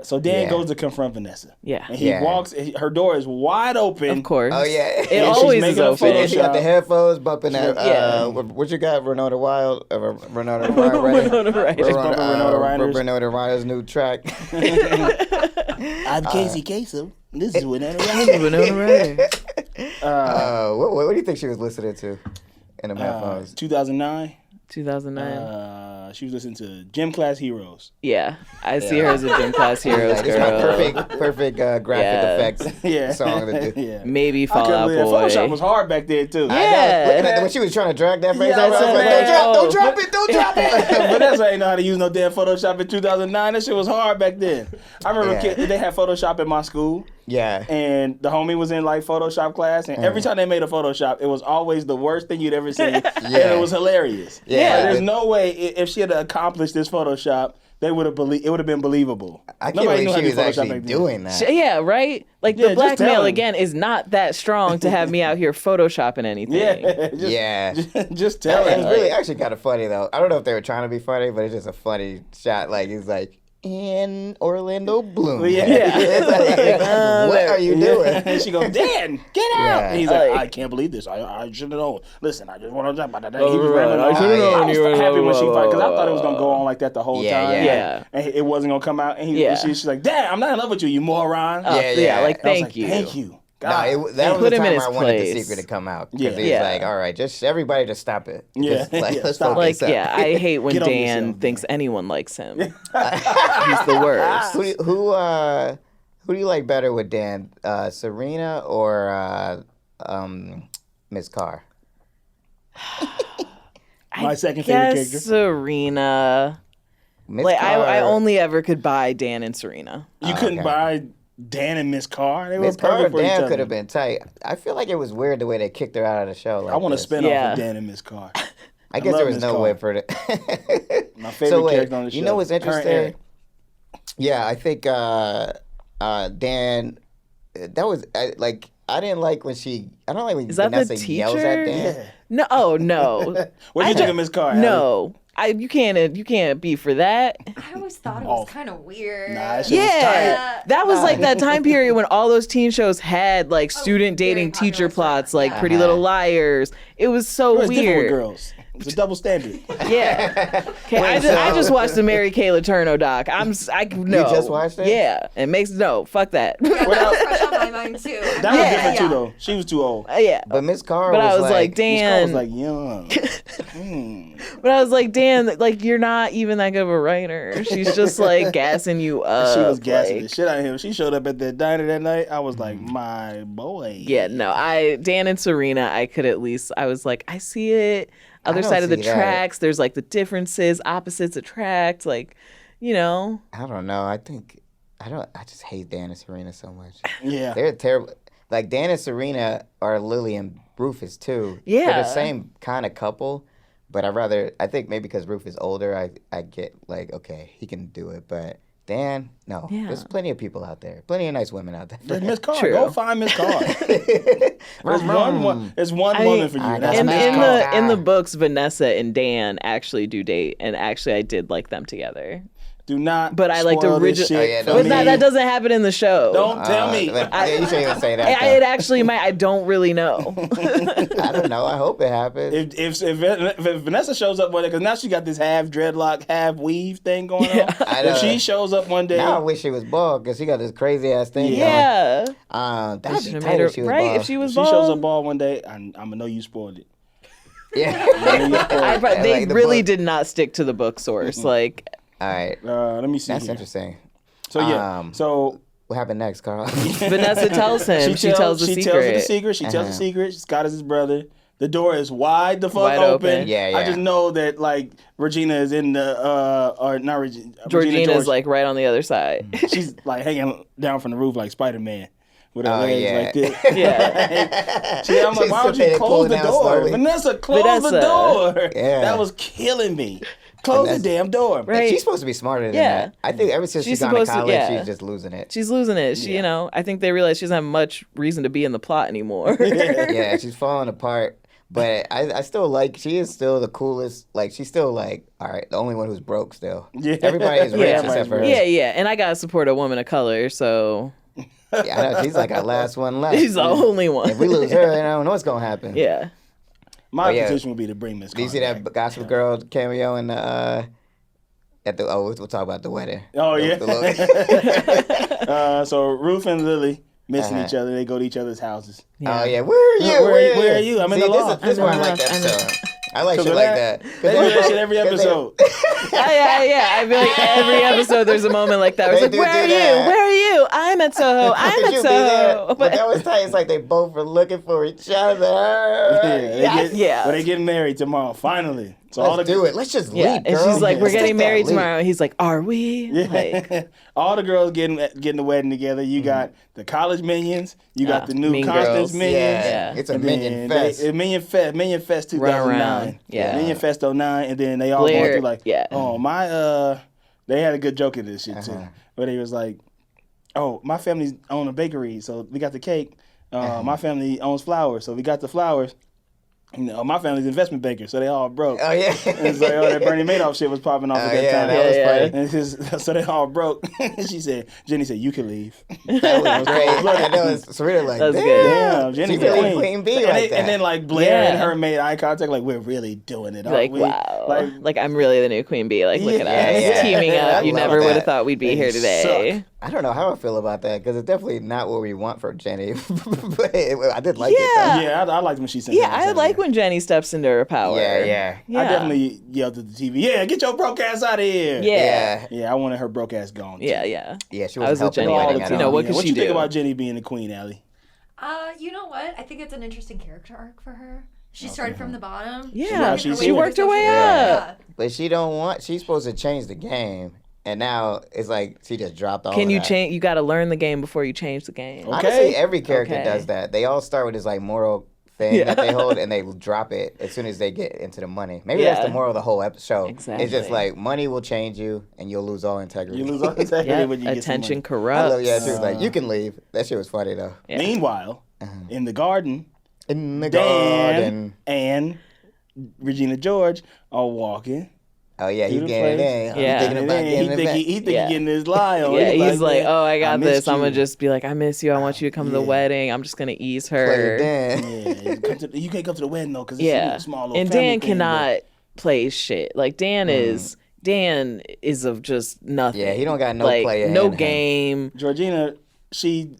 So Dan Yeah. goes to confront Vanessa. Yeah. And he Yeah. walks, her door is wide open. Of course. Oh yeah. It she's always is making a photo open. She got the Photoshop. headphones bumping that. Yeah. What you got? Renata Wild, Renata Wild, Winona Ryder. Just bumping Renata Ryder's. Renata Ryder's new track. I'm Casey Kasem. This is Winona Ryder. Winona Ryder. What do you think she was listening to in the headphones? 2009. 2009. She was listening to Gym Class Heroes. Yeah, I see her as a gym class heroes Like, this is my girl. perfect graphic Yeah. effects Yeah. song to do. Yeah. Maybe I Fall couldn't Out believe that. Boy. Photoshop was hard back then, too. I know. Yeah. Looking at when she was trying to drag that face, Yeah, I was I like, know. don't drop it, don't drop it. Vanessa ain't know how to use no damn Photoshop in 2009. That shit was hard back then. I remember Yeah. they had Photoshop in my school, Yeah. and the homie was in like Photoshop class, and every time they made a Photoshop, it was always the worst thing you'd ever seen, and it was hilarious. Yeah. Like, there's no way if she had accomplished this Photoshop, it would have been believable. I can't Nobody knew believe how she to was do Photoshop actually back then. doing that. Yeah, right? Like, Yeah, the just blackmail, tell him. again, is not that strong to have me out here Photoshopping anything. Yeah, just, Yeah. just tell It was him. really actually kind of funny though. I don't know if they were trying to be funny, but it's just a funny shot. Like he's like in Orlando Bloom. Yeah. It's like, what are you doing? And she goes, Dan, get out. Yeah. And he's like, Like- I can't believe this. I should have known. Listen, I just want to jump. He was right. rambling I on. should've known I was you were happy when she blah, fight because I blah, thought it was going to go on like that the whole Yeah, time. yeah. And it wasn't going to come out. And Yeah. she's like, Dan, I'm not in love with you, you moron. Yeah. Like, I was thank like, you. Thank you. No, God. that was Put the him in time his I wanted the place. secret to come out. Yeah. Because he's Yeah. like, all right, everybody just stop it. Yeah. Just, like, Yeah, let's stop. focus Like, up. yeah, I hate when Get over Dan yourself, thinks anyone likes him. He's the worst. Who do you like better with Dan? Serena or Miss Carr? My second favorite Guess character. Serena. Miss Like, Carr, I only ever could buy Dan and Serena. You couldn't okay. buy Dan and Miss Carr. They were Miss Carr perfect for each Dan other. could have been tight. I feel like it was weird the way they kicked her out of the show. Like I want to this. spin off Yeah. of Dan and Miss Carr. I guess love there was Miss no Carr. way for it. My favorite wait, character on the show. You know what's Her and interesting? Eric. Yeah, I think Dan. That was like I didn't like when she. I don't like when Is that the Vanessa yells at teacher? Dan. Yeah. No, oh no, What do you think of Miss Carr? no. You can't be for that. I always thought it was kind of weird. Nah, that shit was Yeah, that was like that time period when all those teen shows had like student very dating popular teacher stuff. plots, like Yeah. Pretty Little Liars. It was so It was different with weird. girls. It's a double standard. Yeah. Okay, I just watched the Mary Kay Letourneau doc. I no. You just watched it? Yeah, it makes fuck that. Yeah, that was fresh on my mind too. That was different too, though. She was too old. Yeah, But Miss Carr but I was like, Miss Carr was Dan. like young. But I was like, Dan, like you're not even that good of a writer. She's just like gassing you up. She was gassing like- the shit out of him. She showed up at the diner that night. I was like, my boy. Yeah, no, Dan and Serena, I was like, I see it. Other don't side of the see that. tracks, there's like the differences, opposites attract, like, you know. I don't know. I just hate Dan and Serena so much. Yeah. They're terrible. Like Dan and Serena are Lily and Rufus too. Yeah. They're the same kind of couple, but I think maybe because Rufus is older, I get like, okay, he can do it, but Dan, no. Yeah. There's plenty of people out there. Plenty of nice women out there. There's Miss Carr. True. Go find Miss Carr. There's one woman for you. I- That's that's Miss Miss Carr. Carr. In the books, Vanessa and Dan actually do date, and actually I did like them together. Do not. But I liked spoil this origi- shit Oh, yeah, for don't But me. that doesn't happen in the show. Don't tell me. But, yeah, you shouldn't even say that. It though. actually might. I don't really know. I don't know. I hope it happens. If Vanessa shows up one day, because now she got this half dreadlock, half weave thing going on. I know. If she shows up one day, Now I wish she was bald because she got this crazy ass thing. Yeah. That'd They be should've tight made her if she was right. bald. If she was if she bald, shows up bald one day, I'm gonna know you spoiled it. Yeah. they like the really book. did not stick to the book source. Like, All right. Let me see. That's here. interesting. So yeah. So What happened next, Carl? Vanessa tells him. She tells the she secret. tells her the secret. She tells the secret. Scott is his brother. The door is wide the fuck Wide open. open. Yeah, I yeah. just know that like Regina is in the or not Regina. Georgina's George, like right on the other side. she's like hanging down from the roof like Spider-Man with her Oh, legs yeah. like this. Yeah. I'm like, She's why would sitting you there close pulling the down door? slowly. Vanessa, close the Vanessa. door. Yeah. That was killing me. Close the Vanessa- damn door. Right. She's supposed to be smarter than Yeah. that. I think ever since She's she's gone to supposed to- college, yeah. she's just losing it. She's losing it. She, I think they realize she doesn't have much reason to be in the plot anymore. Yeah, she's falling apart. But I still like, she is still the coolest. Like, she's still like, all right, the only one who's broke still. Yeah. Everybody is rich Yeah, except for her. Yeah, yeah. And I gotta support a woman of color, so Yeah, I know, she's like our last one left. she's the only one. If we lose her, I don't know what's going to happen. Yeah. My yeah. position would be to bring Miss Do you Carr see back. that Gossip Girl cameo in the, at the, we'll talk about the wedding. Oh, yeah. The little- So Ruth and Lily missing each other. They go to each other's houses. Oh, yeah. Where are you? Where are you? I'm in the See, loft. This is why I like that episode. I like shit like that. They do that shit every 'cause they- episode. Yeah. I feel like every episode there's a moment like that. Where it's They like, do where are do you? that. Where are you? I'm at Soho. I'm Could at you be there? Soho. But that was tight. It's like they both were looking for each other. Yeah. But they getting married tomorrow, finally. So all Let's the do it. Let's just Yeah, leap, and girl. she's like, "We're Let's getting take that married leap. tomorrow." And he's like, "Are we?" Like, all the girls getting the wedding together. You got the college minions. You got the new Mean Constance Girls. minions. Yeah. Yeah. It's a And minion then fest. Minion Fest 2009. around. Yeah. Minion Fest 09, and then they all Blair, going through like, yeah. oh my, they had a good joke in this shit too, where they was like, oh my family own a bakery, so we got the cake. My family owns flowers, so we got the flowers. You know, my family's investment bankers, so they all broke. Oh, yeah. And it's like, oh, that Bernie Madoff shit was popping off at that yeah, time. that was Yeah, funny. And it's just, so they all broke. Jenny said, you can leave. That was great. I know. It's Serena like, That was damn. good. Damn, Jenny's She's the really queen. Queen Bee and, like that. and then like Blair and Yeah. her made eye contact, like we're really doing it. like, aren't we? wow. Like, I'm really the new queen bee. Like, look at us. Yeah. Teaming I up. You love never would have that. thought we'd be here today. suck. I don't know how I feel about that because it's definitely not what we want for Jenny. But I did like it Yeah. Yeah, I liked when she said Yeah, that. I like when Jenny steps into her power. though. Yeah. Yeah. I definitely yelled at the TV, yeah, get your broke ass out of here. Yeah. Yeah, I wanted her broke ass gone. Yeah. Yeah, she I was was with helping Jenny the all wedding the at time. all. What could what she you think do? about Jenny being the queen, Allie? You know what? I think it's an interesting character arc for her. She started from the bottom. Yeah, She she worked her way Yeah. up. But she don't want. She's supposed to change the game, And now it's like she just dropped all Can of you that. change? You got to learn the game before you change the game. Okay. Honestly, every character Okay. does that. They all start with this like moral thing that they hold, and they drop it as soon as they get into the money. Maybe that's the Yeah. moral of the whole show. Exactly. It's just like money will change you, and you'll lose all integrity. You lose all integrity Yeah, when you get some attention money. I corrupts. love, yeah, she was like, you can leave. That shit was funny though. Yeah. Meanwhile, in the garden, In the Dan garden. and Regina George are walking. Oh yeah, he's the getting place. in. Yeah. He's thinking about He getting think in he think Yeah. he getting his lie on. Yeah, he's like, "Man, oh, I got missed this. I'm gonna you." just be like, I miss you. I want you to come to the Yeah. wedding. I'm just gonna ease Play her. it Dan. Yeah, you can't come to the wedding though because it's Yeah, a small little and family Dan thing, cannot play shit. Like Dan is of just nothing. Yeah, he don't got no like, player no in him. game. but Georgina,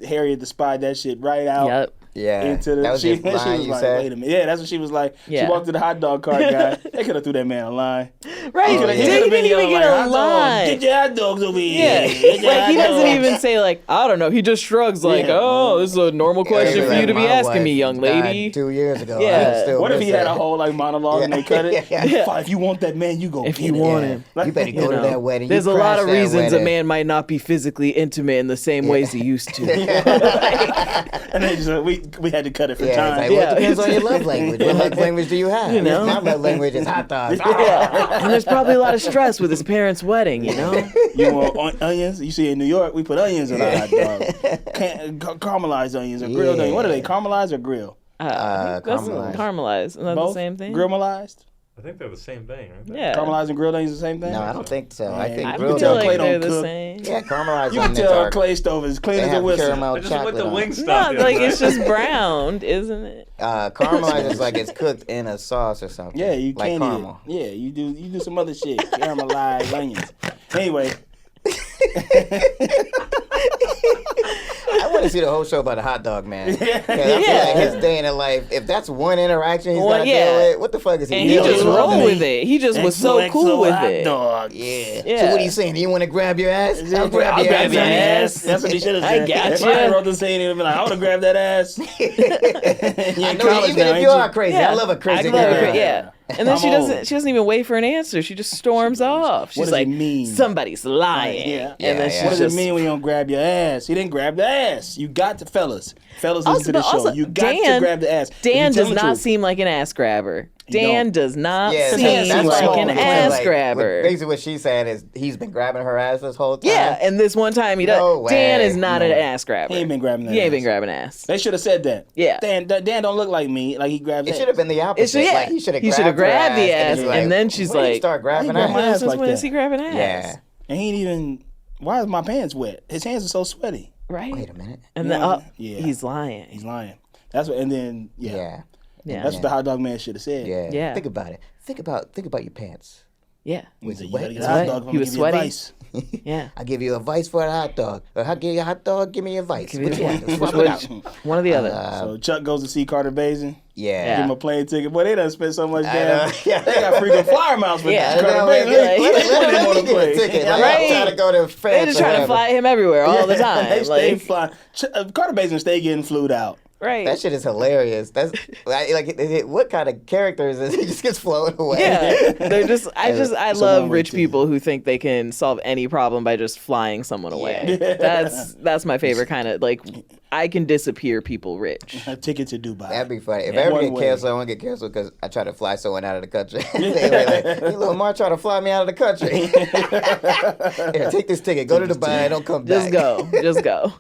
Harriet the spy that shit right out. Yep. Yeah, Into the, that was she your was line you like, said. wait a minute. Yeah, that's what she was like. Yeah. She walked to the hot dog cart guy. They could have threw that man a line. Right. Oh, yeah. He didn't even yelling get like, a "Hot dog, line. Get your hot dogs over Yeah, here. Get your like he hot doesn't dogs." even say like I don't know. He just shrugs like, Yeah. oh, this is a normal question for Like, you to be my asking wife me, young died lady. 2 years ago. Yeah. I still What if miss he had her. a whole like monologue and they cut it? Yeah. Fine, if you want that man, you go If get you it. want Yeah. him. You better go You to know, that wedding. There's You a lot crashed of that reasons a wedding. man might not be physically intimate in the same ways he used to. And then just, we had to cut it for Yeah, it's time. like, well, Yeah. it depends on your love language. What love language do you have? You know? My love language is hot dogs. Yeah. And there's probably a lot of stress with his parents' wedding, you know? You want onions? You see in New York, we put onions on our hot dog. Caramelized onions or grilled Yeah. onions. What are they? Caramelized or grilled? That's Caramelized. caramelized. Isn't that Both? the same thing? Caramelized? I think they're the same thing, aren't they? Yeah. Caramelized and grilled onions the same thing? No, I don't think so. I Yeah. think I You grilled can tell feel Clay like don't they're the cook. same. Yeah, caramelized You can onions tell are. Clay stove is clean They as a have whistle. caramel They just put chocolate the on wing it. stuff. No, like it's just browned, isn't it? Caramelized is like it's cooked in a sauce or something. Yeah, you like can't caramel. eat it. Yeah, you do some other shit. Caramelized onions. Anyway, I want to see the whole show about the hot dog man. Yeah, I feel Yeah. like his day in the life. If that's one interaction he's Well, got to yeah. deal with, what the fuck is he And he doing? just Yeah. rolled with it. He just was so XOXO cool with hot it. dog. Yeah. Yeah. So what are you saying? You want to grab your ass? I'll grab I'll your grab ass. your honey. ass. That's what he should have I said. gotcha. If I wrote the scene, he'd be like, I would have grabbed that ass. I know, even if you are crazy, I love a crazy I love girl. her, yeah. And then I'm she old. doesn't even wait for an answer. She just storms off. She's does like, it mean? somebody's lying. Yeah. And then Yeah, she's yeah. What does just it mean when you don't grab your ass? He didn't grab the ass. You got to, fellas, listen Also- to the but show. also, You got to Dan- grab the ass. If Dan you tell does the not truth, seem like an ass grabber. You Dan don't. does not Yeah, seem that's like small. an Because, ass like, grabber. Basically, what she's saying is he's been grabbing her ass this whole time. Yeah, and this one time he does. No Dan way. is not No an way. ass grabber. He ain't been grabbing that He ain't ass. been grabbing ass. They should have said that. Yeah. Dan don't look like me. Like he grabs It ass. should have been the opposite. yeah. Like, he should have He shoulda grabbed, grabbed the her ass, it's and then she's when did he like, start grabbing "I ain't grabbing my her. ass Since like when that." is he grabbing ass? Yeah. And he ain't even. Why is my pants wet? His hands are so sweaty. Right? Wait a minute. And You then, know what oh, I'm saying? Yeah. he's lying. He's lying. That's what. And then Yeah. Yeah. that's what the hot dog man should have said. Yeah. Yeah. Think about it. Think about your pants. Yeah. He said, it you wet? gotta get It's a hot wet. dog. I'm He gonna was give you sweaty. advice. Yeah. I give you advice for a hot dog. Or I give you a hot dog, give me advice. Give me Which the- one? yeah. Swap Which- it out. One or the other. So Chuck goes to see Carter Bazin. Yeah. Give him a plane ticket. Boy, they done spent so much I damn. know. Yeah. They got freaking flyer mounts with Yeah. Carter I know, Bazin. let Let him me on the get a plane. ticket. Like, Right. I'm trying to go to France. They're just or trying to whatever. fly him everywhere all the time. They stay Like, flying. Carter Bazin stay getting flued out. right. That shit is hilarious. That's what kind of character is this? He just gets flown away. Yeah, they're just. I It's a love one-way rich ticket. people who think they can solve any problem by just flying someone away. That's my favorite kind of like. I can disappear people rich. A ticket to Dubai. That'd be funny. If Yeah. I ever One get way. canceled, I won't get canceled because I try to fly someone out of the country. They were like, you little Mar try to fly me out of the country. Here, take this ticket. Go to Dubai. Don't come back. Just go, just go.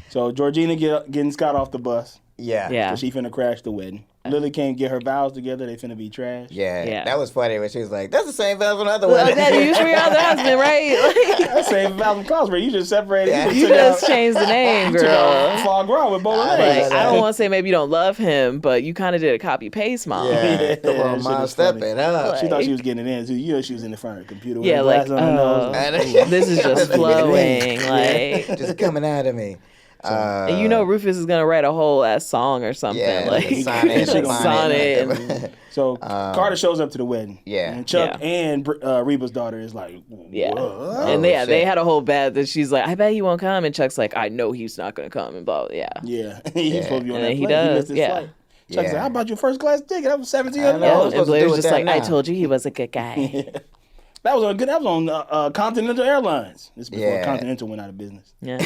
So Georgina getting Scott off the bus. Yeah. Yeah. So she finna crash the wedding. Lily can't get her vows together. They finna be trash. Yeah. Yeah. That was funny when she was like, that's the same vows on the other Well, one. that you for your other husband, right? Like, That's same vows from Cosby. You just separated. Yeah. you took just out- changed the name, took out girl. foie gras with bowling I legs. Like, I don't want to say maybe you don't love him, but you kind of did a copy paste, mom. Yeah. Come Yeah, on, shit mom, was step funny. it up. She thought she was getting it in too. You know she was in the front of the computer with Yeah, her like, glasses on her nose. I know. this is just flowing. Like, Just coming out of me. and you know Rufus is gonna write a whole ass song or something. Yeah, like sonnet, She gonna sonnet sonnet. So Carter shows up to the wedding. Yeah. And Chuck Yeah. and Reba's daughter is like, Yeah. "What?" And they shit. had a whole bet that she's like, I bet he won't come, and Chuck's like, I know he's not gonna come, and blah, yeah. Yeah. He's supposed to be on And that then he plane. does, missed his yeah. flight. Chuck's Yeah. like, how about your first class ticket? That was $1,700. I know. Yeah, what and supposed to do Blair's with just that like, I now? told you he was a good guy. That was on Continental Airlines. This is before Yeah. Continental went out of business. Yeah.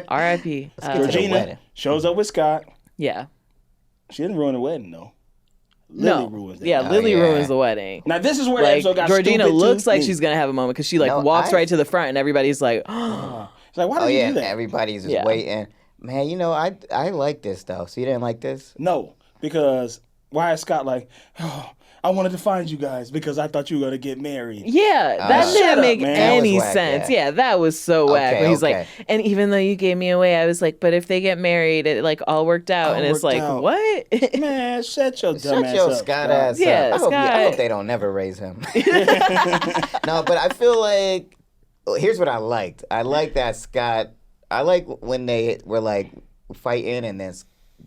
R.I.P. to the Regina wedding. shows up with Scott. Yeah. She didn't ruin the wedding though. Lily ruins it. Yeah, Lily yeah. ruins the wedding. Now this is where the Like episode got Georgina stupid looks to like me. she's gonna have a moment because she like No, walks I- right to the front and everybody's like, It's like, why did you do that? Everybody's just Yeah. waiting. Man, I like this though. So you didn't like this? No, because why is Scott like, oh, I wanted to find you guys because I thought you were gonna get married. yeah, that shut didn't up, make man. That was any whack, sense. yeah. Yeah, that was so whack. Okay, When he's okay. like, and even though you gave me away, I was like, but if they get married, it like all worked out. All And it's worked like, out. what? Man, shut your dumb Shut ass your up. Scott ass Yeah, up. I hope Scott. they don't never raise him. No, but I feel like here's what I liked. I like that Scott. I like when they were like fighting and then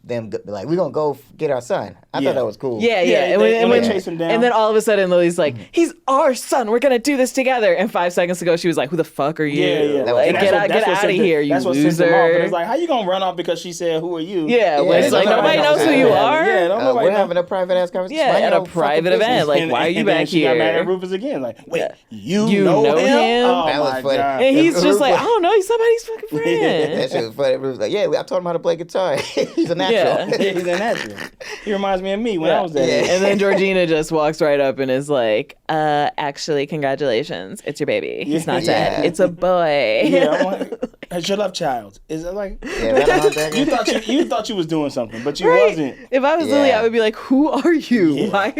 them like, we're gonna go get our son. I Yeah. thought that was cool. Yeah, Yeah, and they when chase him down. and then all of a sudden Lily's like, "He's our son. We're gonna do this together." And 5 seconds ago, she was like, "Who the fuck are you? Yeah, yeah. Like, And get that's out what of sent here, them- you that's what sent them off. But loser." it's like, how you gonna run off because she said, "Who are you?" Yeah, when it's Yeah, like nobody knows who you are. Yeah, don't nobody We're know. having a private ass conversation. Yeah, Mind at your a own fucking private business. event. Like, why are you and then back she got mad here? at Rufus again. Like, wait, Yeah. you know know him? Oh That was my funny. god. And he's And just like, Rufus- I don't know, he's somebody's fucking friend. That shit was funny. It was like, yeah, I taught him how to play guitar. He's a natural. Yeah. He's a natural. He reminds me of me when I was that Yeah. age. And then Georgina just walks right up and is like, actually, congratulations. It's your baby. He's not dead. Yeah. It's a boy. Yeah, I'm like, it's your love child. Is it like Yeah, that you thought you was doing something, but you Right? wasn't. If I was Lily, Yeah. I would be like, who are you? Yeah. Why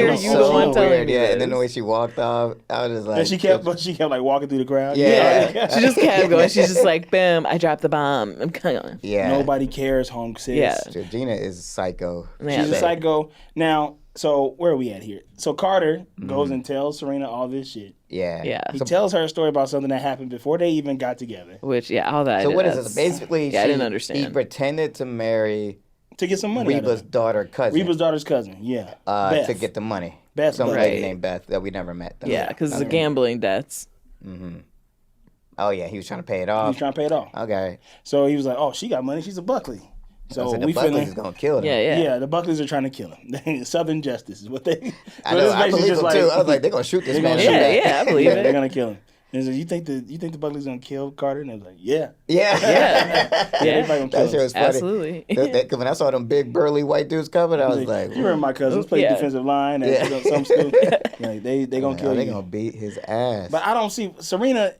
They are was you so the one telling weird, me yeah. this? And then the way she walked off, I was just like, And she kept like walking through the crowd. Yeah. She just kept going. She's just like, boom, I dropped the bomb. I'm kind of. yeah. Nobody cares, home sis. Yeah. Georgina is psycho. Yeah, She's a psycho. Now, so where are we at here? So Carter goes and tells Serena all this shit. Yeah. Yeah. He tells her a story about something that happened before they even got together Which, yeah, all that. So what is that's- this? Basically, yeah, I didn't he understand. pretended to marry to get some money. out of Reba's her. daughter cousin. Reba's daughter's cousin. Yeah. Beth. to get the money. Beth, Some Beth. lady Right. named Beth that we never met. Though. Yeah, because it's gambling debts. Oh yeah, he was trying to pay it He was off. trying to pay it off. Okay. So he was like, "Oh, she got money. She's a Buckley." So So the we Buckleys is finna. gonna kill them. Yeah. Yeah, the Buckleys are trying to kill him. Southern justice is what they. I so know. this I basically believe just them too. I was like, they're gonna shoot this They're man. gonna in the shoot back. Yeah, I believe They're it. gonna kill him. And so you think the Buckley's gonna kill Carter? And they was like, yeah. Yeah. Yeah. Everybody gonna kill That shit him. was funny. Absolutely. When I saw them big burly white dudes coming, I was like, you remember my cousins played Yeah. defensive line at Yeah. some school. Like, they gonna kill they you. gonna beat his ass. But I don't see Serena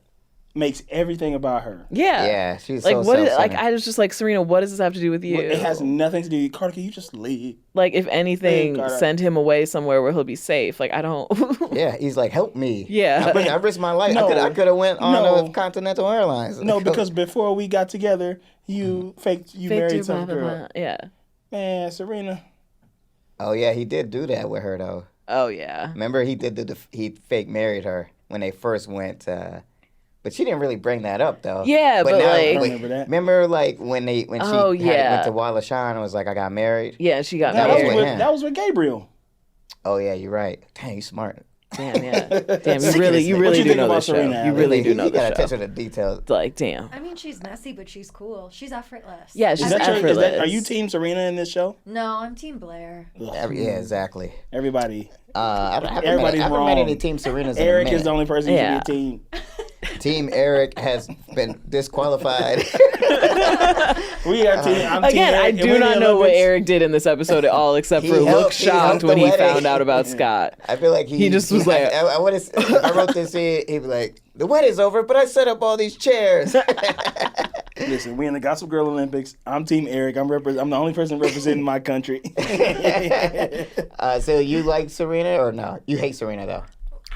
makes everything about her. Yeah. Yeah, she's like so what is, like self-centered. I was just like, Serena, what does this have to do with you? It has nothing to do. Carter, can you just leave? Like, if anything, Carter. send him away somewhere where he'll be safe. Like, I don't. Yeah, he's like, help me. Yeah. I risked my life. No. I could have went on No. Continental Airlines. No, because before we got together, you faked you Faked married your some blah, blah, girl. blah. Yeah. Man, Serena. Oh yeah, he did do that with her though. Oh yeah. Remember, he did he fake married her when they first went. But she didn't really bring that up though. Yeah, but, like- I remember that. Remember, like when she Oh, yeah. went to Walla Shine and was like, I got married. Yeah, she got That was married. with him. that was with Gabriel. Oh yeah, you're right. Dang, you smart. Damn, yeah. Damn, Sick you of really this nigga. do What you think know about this show. Serena, You Alex? really do know You got this show. attention to details. Like, damn. I mean, she's messy, but she's cool. She's effortless. Yeah, Is she's that your, effortless. are you Team Serena in this show? No, I'm Team Blair. Yeah, exactly. Everybody. I haven't Everybody's met wrong. any Team Serenas. Eric in a is the minute. only person Yeah. who should be a team. Team Eric has been disqualified. We are team. I'm team Again, I Eric. If we do in not the know what Olympics- Eric did in this episode at all, except He for look helped shocked the when he wedding. found out about Scott. I feel like He just was like- I would have. If I wrote this in, he'd be like, "The wedding's over, but I set up all these chairs." Listen, we in the Gossip Girl Olympics. I'm Team Eric. I'm the only person representing my country. So you like Serena or no? You hate Serena though.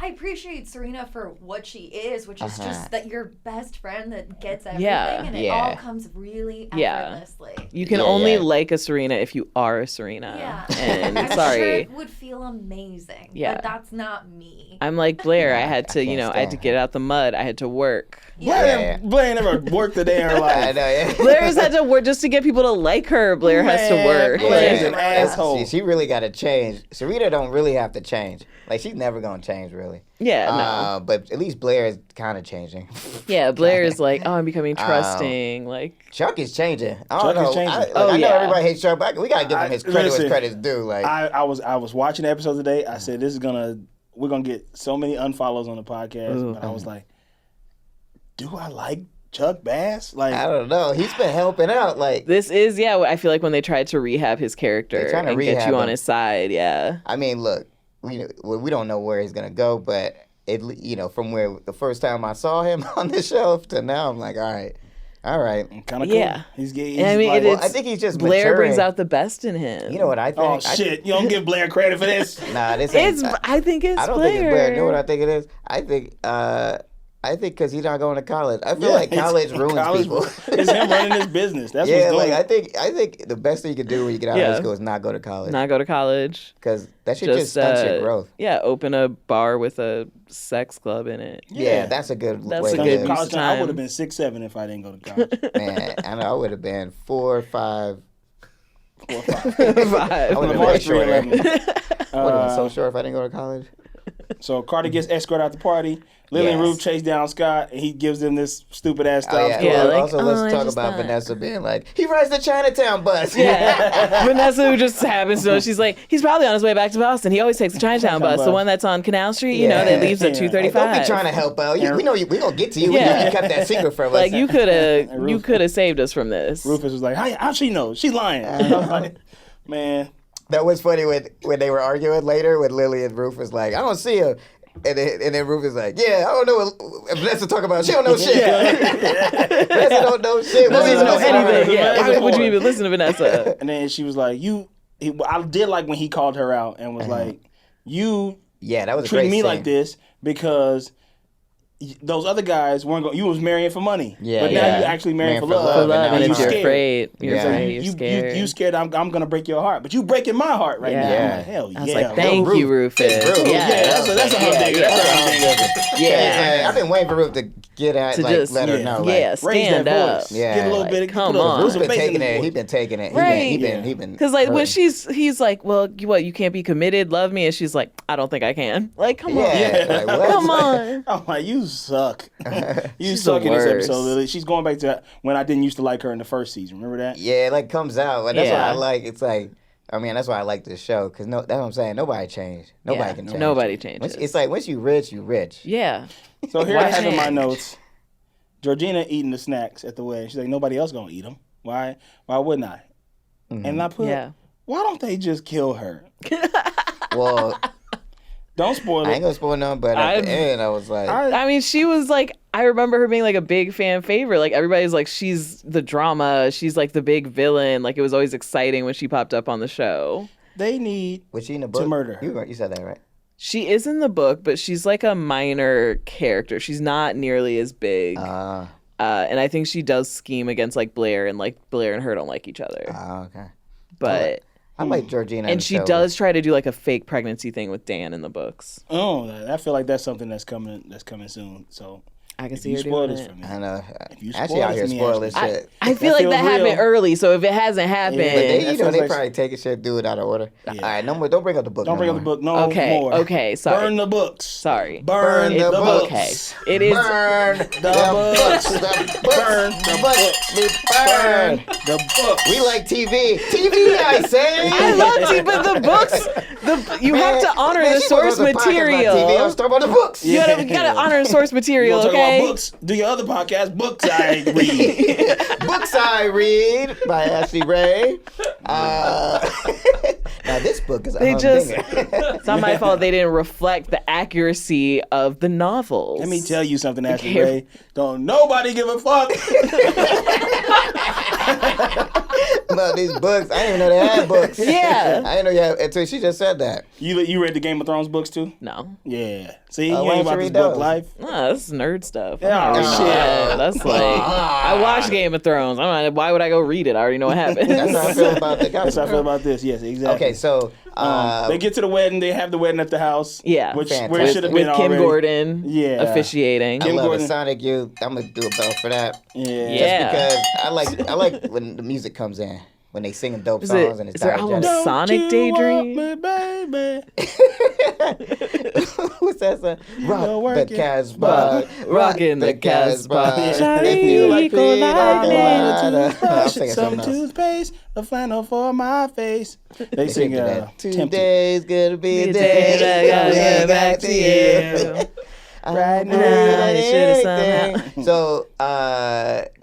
I appreciate Serena for what she is, which is just that your best friend that gets everything, Yeah. and it Yeah. all comes really Yeah. effortlessly. You can Yeah, only yeah. like a Serena if you are a Serena. Yeah. And I'm sorry. sure it would feel amazing. Yeah. But that's not me. I'm like Blair. I had to, I you can't know, I had to stand get out the mud. I had to work. Yeah. Blair never worked a day in her I life. know. Yeah. Blair has had to work just to get people to like her. Blair has to Man, work. Blair's Like, an asshole. She really got to change. Serena don't really have to change. Like she's never gonna change really. yeah, no. But at least Blair is kind of changing. Yeah, Blair is like, oh, I'm becoming trusting. Like, Chuck is changing. I don't Chuck is know. changing. I know yeah. everybody hates Chuck, but we gotta give him his credit listen, where credit's due. Like I was watching the episode today. I said this is gonna we're gonna get so many unfollows on the podcast. But I was like, do I like Chuck Bass? Like, I don't know. He's been helping out. Like, This is, I feel like when they tried to rehab his character They're trying to and get rehab you on him. his side, I mean, look, we don't know where he's gonna go, but from where the first time I saw him on the show to now, I'm like, all right. kind of cool. Yeah. He's I mean, like, I think he's just Blair maturing. brings out the best in him. You know what I think? oh shit, you don't give Blair credit for this. Nah, this ain't. I think it's I don't Blair. think it's Blair. You know what I think it is? I think because he's not going to college. I feel like college ruins people. It's him running his business. That's Yeah, what's like doing. I think the best thing you can do when you get out of high school is not go to college. Not go to college. Because that shit just stunts your growth. Yeah, open a bar with a sex club in it. Yeah, that's a good That's way a to good live. use College of time, I time. would have been 6'7" if I didn't go to college. Man, I know I would have been 4 or 5. 4 or 5. I would have been way Lamar's shorter. 3'11". I would have been so short if I didn't go to college. So Carter gets escorted out the party. Lily and Yes. Ruth chase down Scott, and he gives them this stupid ass Oh, style yeah. story. Yeah, like, also, I let's talk just about thought- Vanessa being like, he rides the Chinatown bus. Yeah. Vanessa, who just happens to know, she's like, he's probably on his way back to Boston. He always takes the Chinatown bus, the one that's on Canal Street, Yeah. that leaves at Yeah. 2:35. Don't be trying to help out. We know we gonna get to you. We know Yeah. you kept that secret from us. Like, you could have saved us from this. Rufus was like, how she know? She lying. I was like, man. That was funny when they were arguing later when Lily and Rufus was like, I don't see her. And then Rufus like, yeah, I don't know what Vanessa talk about. She don't know shit. Vanessa don't know shit. Doesn't even know Vanessa don't anything. know Yeah. anything. Why would you even listen to Vanessa? And then she was like, I did like when he called her out and was like, you Yeah, that was a treat great me scene. like this because those other guys weren't going. You was marrying for money, Yeah, but now yeah. you actually marrying for Marrying for love. love, For love, now and you if you're scared. afraid, you're Yeah. afraid, You you're scared. you scared I'm gonna break your heart, but you breaking my heart right now. Yeah. I'm like, hell I was yeah. like, thank you, Rufus. Ruth. Yeah. that's a humdinger. Yeah, That's a humdinger. Yeah, I've been waiting for Ruth to get at, To like, just, let her yeah. know. Yeah, Like, Raise stand that up. voice. Yeah. Get a little Like, bit. come put a- on. put Ruth's some been bass in taking his it. voice. He's been taking it. Right. He been. Because, like, when hurting. he's like, well, you can't be committed, love me. And she's like, I don't think I can. Like, come on. Yeah. Like, what? Come on. I'm like, you suck. You She's suck the in this worst. episode, Lily. She's going back to when I didn't used to like her in the first season. Remember that? Yeah, it like comes out. But that's Yeah. what I like. It's like, I mean, that's why I like this show. Because that's what I'm saying. Nobody changed. Nobody Yeah, can change. nobody changes. It's like, once you rich, you rich. Yeah. So here Why I have in my change? notes, Georgina eating the snacks at the wedding. She's like, nobody else gonna eat them. Why wouldn't I? And I put, Yeah. why don't they just kill her? Well, Don't spoil I ain't it. gonna spoil none, but at the end, I was like, I mean, she was like, I remember her being like a big fan favorite. Like, everybody's like, she's the drama. She's like the big villain. Like, it was always exciting when she popped up on the show. They need was she in the book? murder her. You said that, right? She is in the book, but she's like a minor character. She's not nearly as big. And I think she does scheme against like Blair, and like Blair and her don't like each other. Okay. But I like Georgina. in and the she show. does try to do like a fake pregnancy thing with Dan in the books. Oh, I feel like that's something that's coming soon. So I can if see you her spoil doing this it. for me, I know. you Actually, spoil out it here for me, spoiling Ashley. shit. I feel That like that feels happened real. early, so if it hasn't happened, But they, That they feels like- probably taking shit, do it out of order. Yeah. All right, no more. Don't bring up the book. Don't no bring up the more. book no Okay, more. okay, sorry. Burn the books. sorry. Burn the books. Okay, it is. Burn the books. books. The books. Burn the books. Burn. The books. We like TV. TV, I say. I love TV, but the books, you have to honor Man, the she source supposed to podcast about material. TV. I was talking about the books. You gotta honor the source You material, want to talk okay? about books? Do your other podcast, Books I Read. Books I Read by Ashley Ray. Now this book is a They just- humdinger. It's not my fault they didn't reflect the accuracy of the novels. Let me tell you something, Ashley care- Ray. Don't nobody give a fuck. About these books. I didn't even know they had books. Yeah. I didn't know you had until she just said that. You read the Game of Thrones books too? No. Yeah. See, why you ain't don't about you this read book those? life. Nah, that's nerd stuff. I'm Yeah, not reading all shit. that. That's like, I watched Game of Thrones. I'm like, why would I go read it? I already know what happens. That's how I feel about the That's how I feel gospel. about this. Yes, exactly. Okay, so They get to the wedding. They have the wedding at the house. Yeah. Which where it Fantastic. should have With been Kim already. Gordon Yeah. officiating. I Kim love Gordon. it. Sonic Youth. I'm gonna do a bell for that. Yeah. Yeah. Because I like when the music comes in. when they singing dope Is songs and it's their album diegetic. Sonic Daydream? Me, baby. What's that song? Rock the working. Casbah, Rockin' the Casbah. If you like Equal pig, I'm lightning. I'm singing Some something else. toothpaste, a flannel for my face. They sing Tempted. Today's gonna be a Be a day day that I get get back to you. Right now, now, you should've somehow- So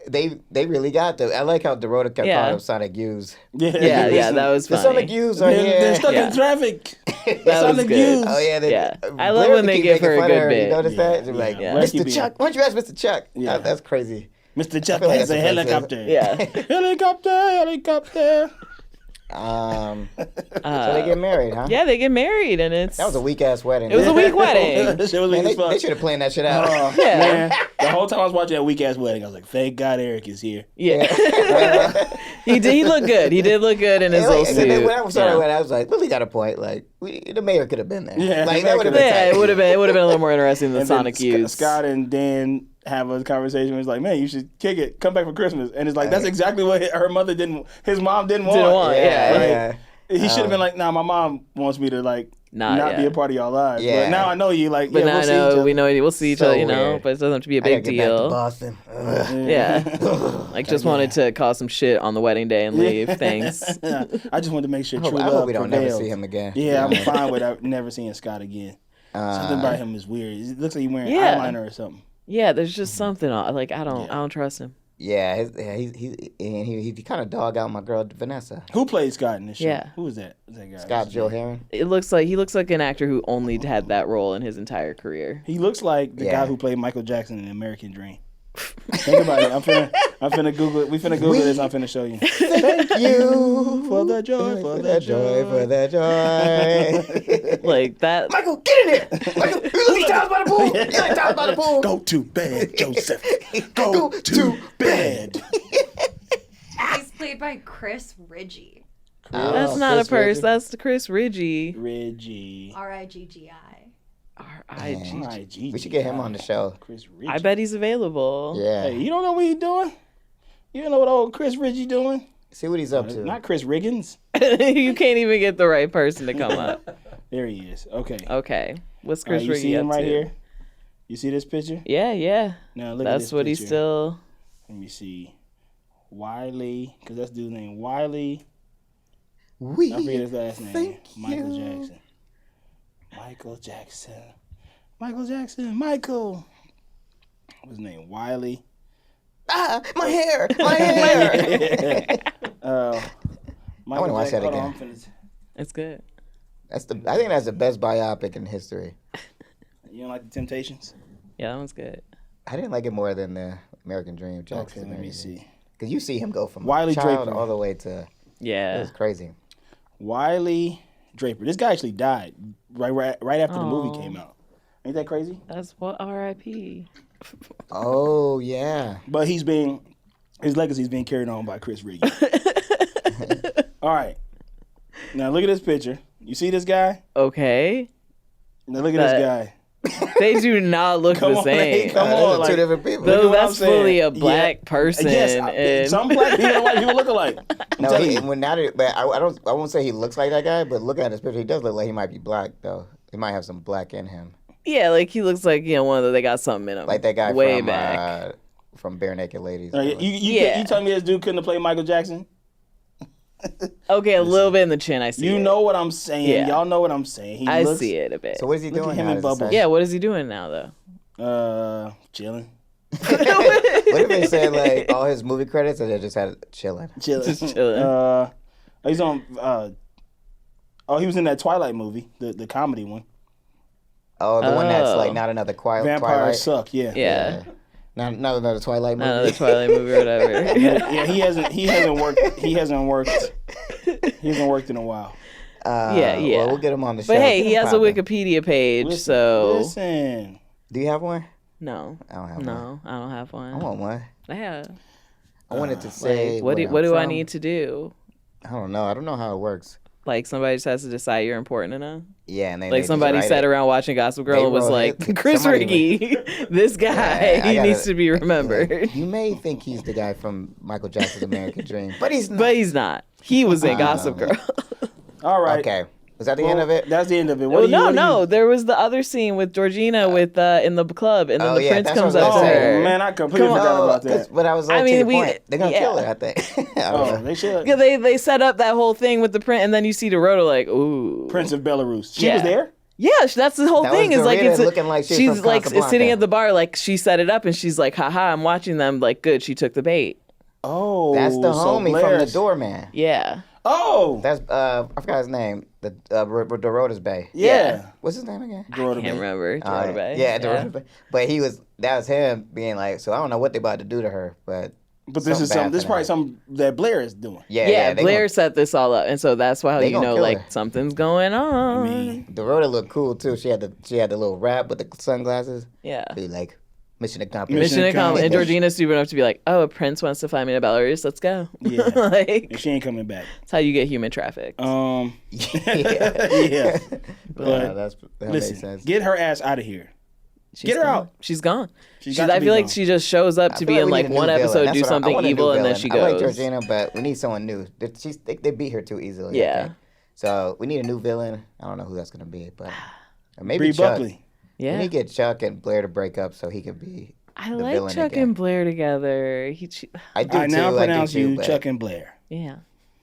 they really got the. I like how Dorota kept Yeah. calling them Sonic Youths. Yeah, that was The funny. Sonic Youths are They're here. stuck Yeah. in traffic. That was Sonic good. Youths. Oh yeah, Yeah. I Blair love when would they keep give making her a fun good of her. bit. You notice that? They're Yeah. like, Yeah. Mr. Lucky Chuck, why don't you ask Mr. Chuck? Yeah. That's crazy. Mr. Chuck feel like has a that's offensive. helicopter. Yeah. Helicopter. So they get married, huh? Yeah, they get married, and it's That was a weak ass wedding. It was a weak wedding. That shit was Man, weak as fuck. they should have planned that shit out. Oh, Yeah. man. The whole time I was watching that weak ass wedding, I was like, thank God Eric is here. Yeah. He did. He looked good. He did look good in his little And then suit. when I was starting Yeah. with, I was like, Lily got a point. Like, the mayor could have been there. Yeah, Like, the mayor that would have been Yeah, tight. it would have been. It would have been a little more interesting than And then Sonic Youth. Scott and Dan have a conversation. It's like, man, you should kick it. Come back for Christmas. And it's like, that's exactly what her mother didn't. His mom didn't want. Didn't want, yeah. Like, yeah. He should have been like, nah, my mom wants me to like not be yeah. a part of y'all lives. Yeah. But now I know you. Like, But yeah, now we'll I see each know other. we know we'll see each So other, you know. weird. But it doesn't have to be a I gotta big get back to deal. Boston. Ugh. Yeah, like just wanted to cause some shit on the wedding day and leave. Thanks. Yeah. I just wanted to make sure I hope, true I love hope we don't never prevails. see him again. Yeah, I'm fine with never seeing Scott again. Something about him is weird. It looks like he's wearing Yeah. eyeliner or something. Yeah, there's just something like I don't trust him. Yeah, he kind of dog out my girl Vanessa. Who played Scott in this show? Yeah. Who was that? That guy. Scott Joe Heron. He looks like an actor who only had that role in his entire career. He looks like the Yeah. guy who played Michael Jackson in American Dream. Think about it. I'm finna Google it. We finna Google this. I'm finna show you. Thank you For the joy, for the joy. Like that. Michael, get in here! Michael, you leave towels by the pool. You leave towels by the pool. Go to bed, Joseph. Go to bed. He's played by Chris Ridgey. That's not Chris a purse. Ridgey. That's Chris Ridgey. Reggie. Riggii. R.I.G. R.I.G. We should get him on the show. Chris Ridgey. I bet he's available. Yeah. Hey, you don't know what he's doing? You don't know what old Chris Ridgey doing? See what he's up to. Not Chris Riggins. You can't even get the right person to come up. There he is. Okay. Okay, what's All right, Chris you see Ridgey him up right to? here? You see this picture? Yeah. Now look at That's this what picture. he's still. Let me see. Wiley, because that's dude's name. Wiley. We I forget his last name. thank Michael you. Jackson. Michael Jackson. Michael. What's his name? Wiley. Ah, my hair. Michael wanna watch that Hold on, again. I'm finished. It's good. I think that's the best biopic in history. You don't like the Temptations? Yeah, that one's good. I didn't like it more than the American Dream. Okay, let me see. Because you see him go from Wiley child Draper. all the way to. It Yeah. was crazy. Wiley Draper. This guy actually died right after the movie Aw. came out. Ain't that crazy? That's what R.I.P. Oh yeah. But his legacy's being carried on by Chris Ridgey. All right. Now look at this picture. You see this guy? Okay. Now look at this guy. They do not look Come the on, hey, same. come Those on, are like, two different people. Look at Though what I'm that's fully saying. a black person. Yes, and some black people and white people look alike. I'm No, telling you. but I won't say he looks like that guy. But looking at his picture, he does look like he might be black though. He might have some black in him, yeah, like he looks like one of the, they got something in him. like that guy way from back. Bare Naked Ladies. You tell me this dude couldn't have played Michael Jackson? Okay, a little bit in the chin. I see. You it. know what I'm saying. Yeah. Y'all know what I'm saying. I see it a bit. So what is he Look at doing? him now? in Is it Bubbles. sad? Yeah, what is he doing now though? Chilling. What if they said like all his movie credits and they just had chilling? Chilling. chilling. He's on. He was in that Twilight movie, the comedy one. Oh, the one that's Oh. like not another Vampires Twilight. Suck. Yeah. Yeah. Not another Twilight movie. Another Twilight movie or whatever. Yeah. He hasn't worked in a while. Yeah. Well, we'll get him on the show. But hey, Get he him has a popping. Wikipedia page, so Listen. Do you have one? no, I don't have one. no, I don't have I one. want one. Yeah. I wanted to say Like, what do where I I'm need to do? from. I don't know. I don't know how it works. Like somebody just has to decide you're important enough. Yeah, and then Like somebody sat around watching Gossip Girl They and was wrote like, it. Chris Somebody Ricky, this guy, he needs to be remembered. You may think he's the guy from Michael Jackson's American Dream, but he's not. But he's not. He was in Gossip Girl. All right. Okay. Was that the end of it? That's the end of it. What Well, do you, no. There was the other scene with Georgina with in the club, and then the prince that's comes what I up was to gonna say. her. Oh man, I completely forgot about that. But I was like, I mean, to your point, they're gonna kill her. yeah. I think. I don't Oh, know. they should. Yeah, they set up that whole thing with the prince, and then you see Dorota like, ooh. Prince of Belarus. She Yeah. was there. Yeah, that's the whole That thing. was Is like Dorita it's looking like she was she's from like Casablanca. sitting at the bar, like she set it up, and she's like, haha, I'm watching them. Like, good, she took the bait. Oh, That's the so homie from the Blair's- doorman. Yeah. Oh, That's I forgot his name. The Dorota's Bay. yeah. What's his name again? Dorota Can't Bay. remember. Dorota Bay. Yeah, Dorota Bay. But that was him being like, so I don't know what they about to do to her, but But this is bad something. for This is probably them. something that Blair is doing. Yeah, they Blair gonna- set this all up, and so that's why They you gonna know, kill like her. something's going on. I mean, Dorota looked cool too. She had the little wrap with the sunglasses. Yeah. Be like, mission accomplished. Mission accomplished. And accomplished. Georgina's stupid enough to be like, "Oh, a prince wants to fly me to Belarus. Let's go." Yeah. Like and she ain't coming back. that's how you get human trafficked. yeah. Yeah. But that makes Listen, sense. get her ass out of here. She's get her gone. out. She's gone. She's got to I be feel like gone. she just shows up I to feel be in we like need a one new villain. episode, That's do what I something want a new evil, and then villain. she I like goes. Georgina, but we need someone new. They beat her too easily. I Yeah. think. So we need a new villain. I don't know who that's gonna be, but or maybe Bree Chuck. Buckley. We Yeah. need to get Chuck and Blair to break up so he can be. I the like villain Chuck again. and Blair together. I do I too. now pronounce I do too, you but, Chuck and Blair. Yeah.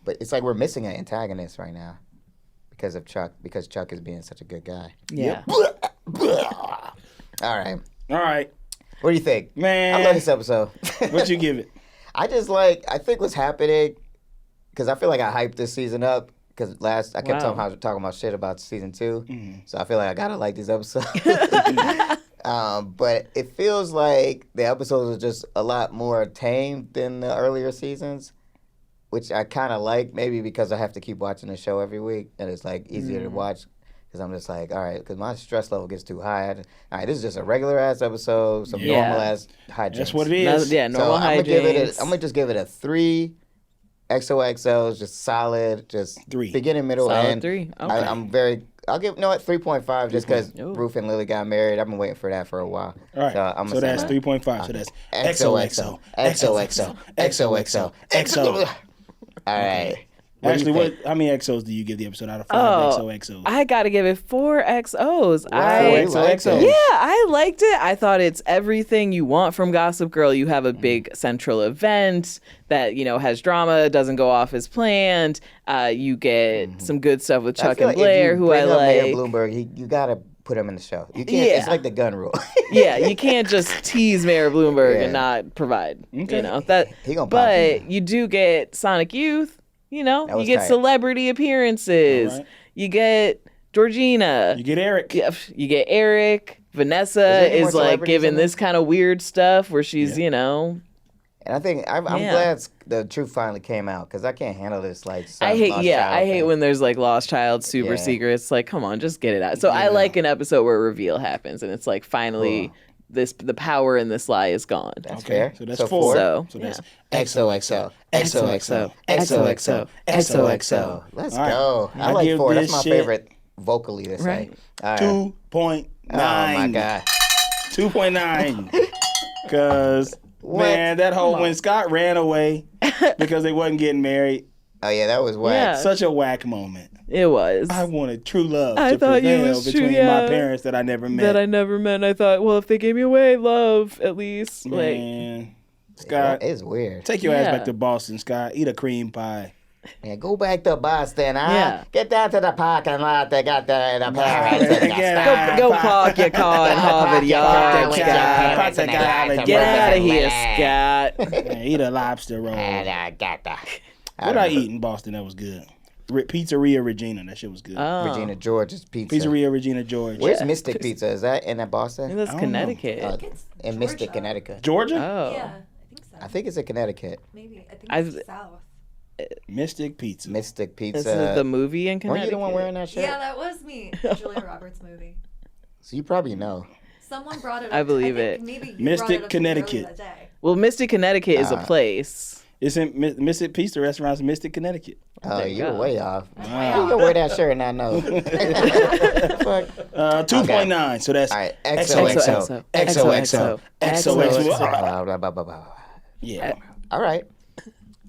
But it's like we're missing an antagonist right now because of Chuck. Because Chuck is being such a good guy. Yeah. All right. All right, What do you think? man. I love this episode. What you give it? I think what's happening, because I feel like I hyped this season up, because I kept Wow. talking about shit about season 2, Mm-hmm. so I feel like I gotta like these episodes. But it feels like the episodes are just a lot more tame than the earlier seasons, which I kind of like, maybe because I have to keep watching the show every week, and it's like easier to watch. Because I'm just like, all right, because my stress level gets too high. All right, this is just a regular ass episode, some Yeah. normal ass hijinks. That's what it is. Yeah, So normal I'm hijinks. gonna just give it a 3 XOXOs, just solid, just 3. beginning, middle, Solid end. 3. Okay. I'll give 3.5 just because Ooh. Roof and Lily got married. I've been waiting for that for a while. All right. I'm So that's 3.5. So that's XOXO, XOXO, XOXO, XO. All right. Actually, how many XOs do you give the episode out of 5 XOXOs? I gotta give it 4 XOs. Wow, you liked it. Yeah, I liked it. I thought it's everything you want from Gossip Girl. You have a big central event that, has drama, doesn't go off as planned. You get some good stuff with I Chuck feel and like if Blair, you who I bring up Mayor like. Bloomberg, you gotta put him in the show. You can't. Yeah. It's like the gun rule. Yeah, you can't just tease Mayor Bloomberg and Yeah. not provide. Okay. That. He gonna pop but in. you do get Sonic Youth. You was get tight. celebrity appearances. All right. You get Georgina. You get Eric. Yeah, you get Eric. Vanessa there any more is like celebrities giving in this kind of weird stuff where she's, And I think I'm Yeah. glad the truth finally came out because I can't handle this. Like, I hate, lost I child hate thing. when there's like lost child super Yeah. secrets. Like, come on, just get it out. So I like an episode where a reveal happens and it's like finally the power in this lie is gone. That's Okay. fair. So that's So 4. So, So that's XOXO, XOXO, XOXO, XOXO. Let's All right. go. I I like give 4. That's this my shit favorite vocally to say. Right. All right. 2.9. Oh my god. 2.9. Because, man, that whole when Scott ran away because they wasn't getting married, Oh yeah, that was whack. Yeah. such a whack moment. It was. I wanted true love I to thought you prevail was true, between yeah. my parents that I never met. that I never met. I thought, well, if they gave me away, love, at least. Like, Man, Scott, It's weird. take your ass Yeah. back to Boston, Scott. Eat a cream pie. Yeah, go back to Boston, huh? Yeah. Get down to the parking lot. They got the parents. Get go park your car in Harvard Yard, with your Scott. parents in the garage. Get out of here, Scott. Man, eat a lobster roll. And I got the What I eat in Boston that was good? Pizzeria Regina. That shit was good. Oh, Regina George's pizza. Pizzeria Regina George. Where's Mystic Pizza? Is that in Boston? that's I don't Connecticut. Uh, It's in Mystic, Georgia. Connecticut. Georgia? Oh. Yeah, I think so. I think it's in Connecticut. Maybe. I think I've- it's south. Mystic Pizza. Mystic This Pizza. is the movie in Weren't Connecticut. you the one wearing that shirt? Yeah, that was me. Julia Roberts movie. So you probably know. Someone brought it up. I believe think it. Maybe you Mystic, brought it up to me earlier Connecticut. that day. Well, Mystic, Connecticut is a place. It's in Mystic Pizza restaurant's Mystic, Connecticut. Oh, There you you're go. way off. How you gonna wear that shirt and not know? Fuck. 2.9. So that's All right, XOXO. XOXO. XOXO. Blah, blah, blah, blah, blah. Yeah. All right.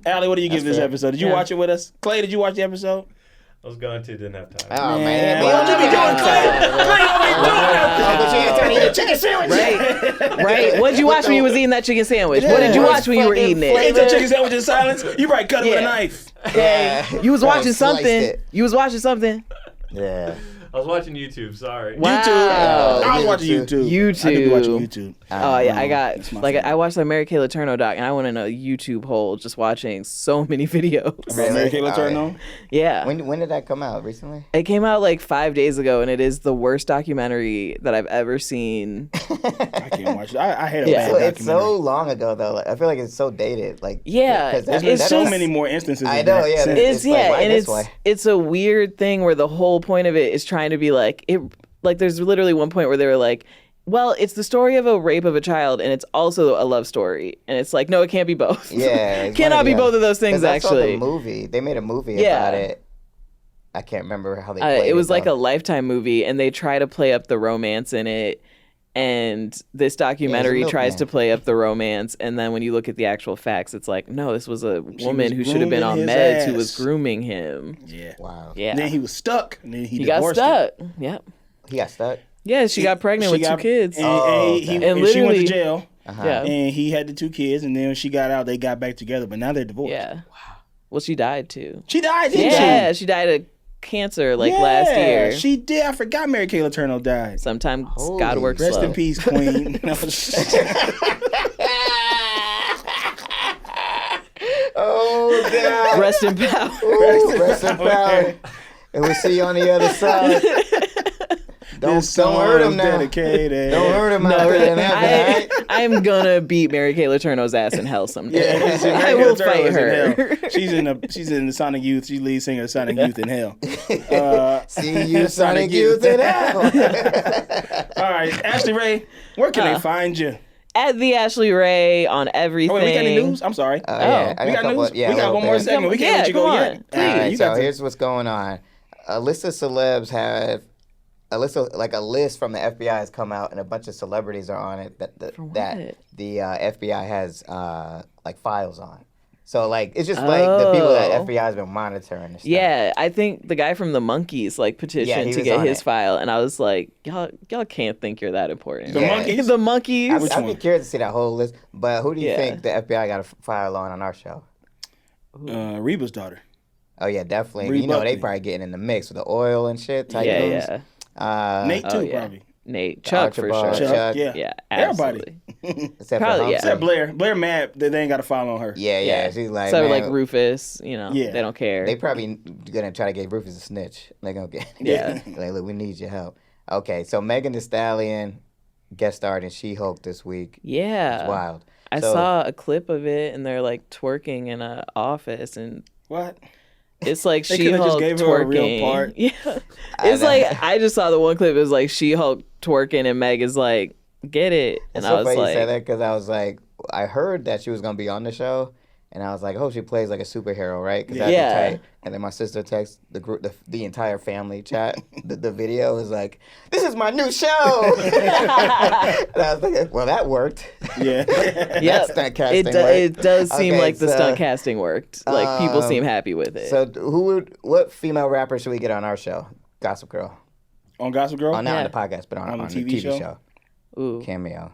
Allie, what do you give this fair. episode? Did you watch it with us? Clay, did you watch the episode? I was going to, didn't have time. Oh, man. What you be doing, Clay? But you ain't turning into chicken sandwich. Right. What did you watch when you was eating that chicken sandwich? What did you watch when you were eating Ate it? that chicken sandwich in silence? You probably cut it with a knife. Yeah. You was watching Sliced something. it. You was watching something. Yeah. I was watching YouTube, sorry. Wow. YouTube. I was watching YouTube. YouTube. I do be watching YouTube. Oh yeah, I got That's my like favorite. I watched the Mary Kay Letourneau doc, and I went in a YouTube hole just watching so many videos. About Mary Kay All Letourneau? right. Yeah, When did that come out? Recently? it came out like 5 days ago, and it is the worst documentary that I've ever seen. I can't watch it. I hate a Yeah. bad It's documentary. so long ago though. Like, I feel like it's so dated. Like Yeah, 'cause There's that- been it's so just- many more instances I of know, that yeah, since. It's It's like, why and this way? it's a weird thing where the whole point of it is trying to be like it. Like there's literally one point where they were like, well, it's the story of a rape of a child, and it's also a love story, and it's like, no, it can't be both. Yeah, it's cannot one be the both other. of those things. 'Cause I saw the Actually, movie. They made a movie Yeah. about it. I can't remember how they played it was like a though. Lifetime movie, and they try to play up the romance in it. And this documentary tries milkman. to play up the romance, and then when you look at the actual facts, it's like, no, this was a woman was who should have been on grooming his meds who was ass. grooming him. Yeah. Wow. Yeah, And then he was stuck. And then he got divorced stuck. Yep. He got stuck. Yeah, she got pregnant with 2 kids. And, Oh, he, okay. and And she went to literally- jail. Yeah. And he had the 2 kids. And then when she got out, they got back together. But now they're divorced. Yeah. Wow. Well, she died too. She died, didn't Yeah, she? she died of cancer last year. She did. I forgot Mary Kay Letourneau died. Sometimes Holy God works Rest slow. in peace, Queen. Oh God. Rest in power. Rest in power. And we'll see you on the other side. Don't hurt him now. Dedicated. Don't hurt him out there in heaven, all right? I'm gonna beat Mary Kay Letourneau's ass in hell someday. Yeah, see, I Mary Kay will Letourneau fight is in her. hell. She's in the Sonic Youth. She's lead singer of Sonic Youth in hell. See you, Sonic Youth in hell. All right, Ashley Ray, where can they find you? At the Ashley Ray on everything. Oh, wait, we got any news? I'm sorry. Yeah, Oh. I We got a couple- news? yeah, We a got little one more bit. segment. We can't Yeah, let you come go on. yet. Please. All right, You so got to- here's what's going on. A list of celebs have a list from the FBI has come out, and a bunch of celebrities are on it that what? the FBI has like files on. So like it's just like the people that Oh. FBI has been monitoring and stuff. Yeah, I think the guy from the Monkees like Yeah, petitioned he to was get on his it. file, and I was like, y'all can't think you're that important. The Yeah. Monkees? The Monkees. Which I'd be one? curious to see that whole list. But who do you Yeah. think the FBI got a file on our show? Reba's daughter. Oh yeah, definitely. Bree You know they Buckley. probably getting in the mix with the oil and shit. Yeah, Tycoons. yeah. Nate Oh, too, yeah. probably. Nate, Chuck for Archibald, sure. Chuck, yeah. Yeah, Everybody. absolutely. Except Probably, for yeah. Humphrey. Except Blair. Blair mad that they ain't got to follow on her. Yeah. She's like, so man, like Rufus, you know, Yeah. they don't care. they probably gonna try to get Rufus a snitch. They gonna get Yeah. like, look, we need your help. Okay, so Megan Thee Stallion guest starred in She-Hulk this week. yeah, It's wild. I So- saw a clip of it, and they're like twerking in an office, and What? it's like They coulda just She-Hulk gave her twerking. a real part. Yeah, I it's know. like I just saw the one clip. It was like She-Hulk twerking, and Meg is like, "Get it," and It's I so was funny you like, said that because I was like, I heard that she was gonna be on the show, and I was like, oh, she plays like a superhero, right? 'Cause that'd be Yeah. tight. And then my sister texted the group, the entire family chat. The video was like, "This is my new show." And I was like, well, that worked. Yeah. "Yep, stunt casting it, worked. it does seem Okay, like the so, stunt casting worked. Like people um, seem happy with it." So what female rapper should we get on our show? Gossip Girl. On Gossip Girl? Oh, not Yeah. on the podcast, but on the the TV TV show? show. Ooh, Cameo.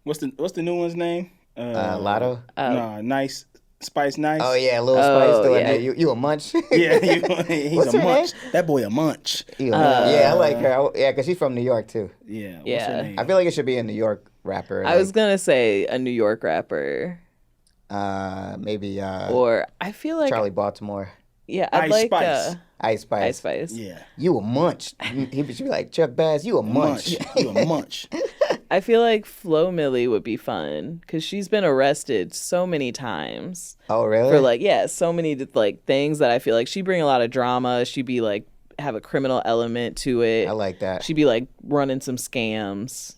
What's the new one's name? Lotto. Nah, Nice. Spice Nice. Oh yeah, Lil Oh, Spice doing yeah. that. You a munch? Yeah, he's What's a her munch. That boy a munch. You a munch. Yeah, I like her. Yeah, because she's from New York too. Yeah. What's Yeah. her name? I feel like it should be a New York rapper. I was gonna say a New York rapper, maybe or I feel like Charlie Baltimore. yeah, I'd Ice like Spice. Ice Spice. Ice Spice. Yeah. You a munch. He should be like Chuck Bass. You a munch. You a munch. I feel like Flo Milli would be fun because she's been arrested so many times Oh really? for like so many like things that I feel like she bring a lot of drama. She'd be like have a criminal element to it. I like that. She'd be like running some scams.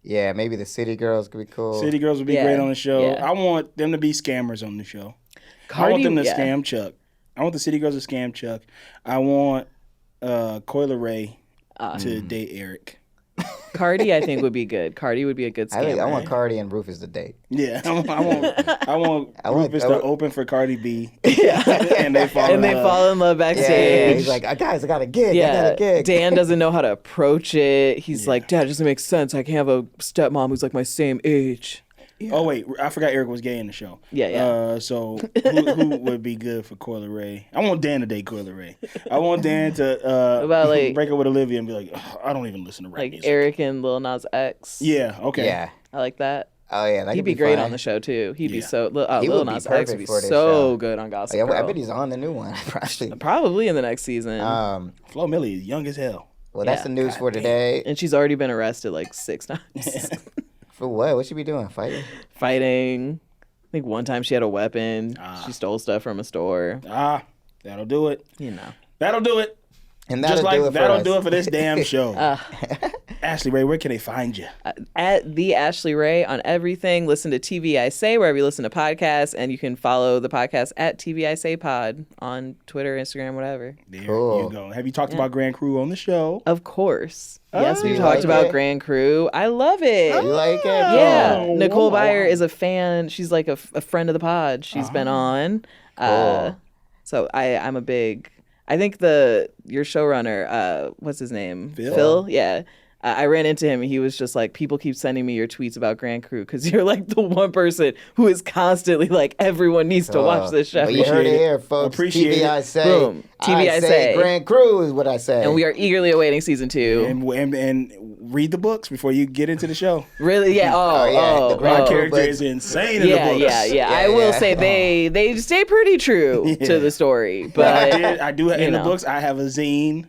Yeah, maybe the City Girls could be cool. City Girls would be Yeah, great on the show. yeah. I want them to be scammers on the show. I want them to yeah. scam Chuck. I want the City Girls to scam Chuck. I want Coyle Ray to date Eric. Cardi, I think, would be good. Cardi would be a good scammer. I want Cardi and Rufus to date. Yeah, I want Rufus to open for Cardi B. Yeah. and they fall in love. Fall in love backstage. Yeah, he's like, guys, I got a gig. I got a gig. Dan doesn't know how to approach it. He's like, Dad, it doesn't make sense. I can't have a stepmom who's like my same age. Yeah. Oh wait, I forgot Eric was gay in the show. Yeah. So who would be good for Coyle Ray? I want Dan to date Coyle Ray. I want Dan to about, like, break up with Olivia and be like, I don't even listen to rap like music. Eric and Lil Nas X. Yeah. Okay. Yeah. I like that. Oh yeah, that He'd could be great fun. on the show too. He'd be Yeah. so. He Lil would be Nas X would be perfect for this so show. good on Gossip Yeah, Girl. I bet he's on the new one. Probably in the next season. Flo Milli is young as hell. Well, that's the news for today. And she's already been arrested like 6 times. For what? What she be doing? Fighting. I think one time she had a weapon. She stole stuff from a store. That'll do it. You know. That'll do it. And Just like that'll do it for us. this damn show. Ashley Ray, where can they find you? At the Ashley Ray on everything. Listen to TV I Say wherever you listen to podcasts, and you can follow the podcast at TV I Say Pod on Twitter, Instagram, whatever. There Cool. you go. Have you talked about Grand Crew on the show? Of course. Yes, we you talked like about it? Grand Crew. I love it. You like it? Yeah, Oh, Nicole wow. Byer is a fan. She's like a friend of the pod. She's been on. Cool. So I'm a big. I think your showrunner, what's his name? Phil? Yeah. I ran into him and he was just like, people keep sending me your tweets about Grand Crew because you're like the one person who is constantly like, everyone needs to watch this show. Well, you heard it Appreciate it. here, folks. Appreciate TV it. I Say. Boom. TV I Say. Grand Crew is what I say. And we are eagerly awaiting season 2. And read the books before you get into the show. Really? Yeah. yeah, the Grand My Crew character books. is insane in the Yeah, books. yeah. I will say they stay pretty true to the story, but I do in the know. books. I have a zine.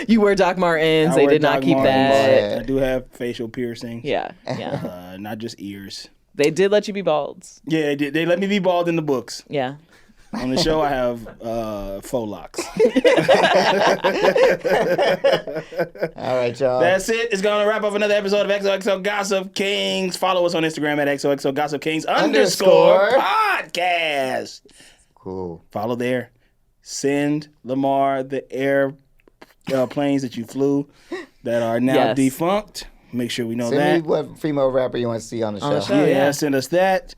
you wear Doc Martens. I They wear did not Doc keep Martens. that. I do have facial piercings. Yeah. Not just ears. They did let you be balds. Yeah, they let me be bald in the books. Yeah. On the show, I have faux locks. All right, y'all. That's it. It's going to wrap up another episode of XOXO Gossip Kings. Follow us on Instagram at XOXO Gossip Kings Underscore. _podcast. Cool. Follow there. Send Lamar the airplanes that you flew that are now Yes. defunct. Make sure we know Send that. me what female rapper you want to see on the show. the show. Yeah, send us that.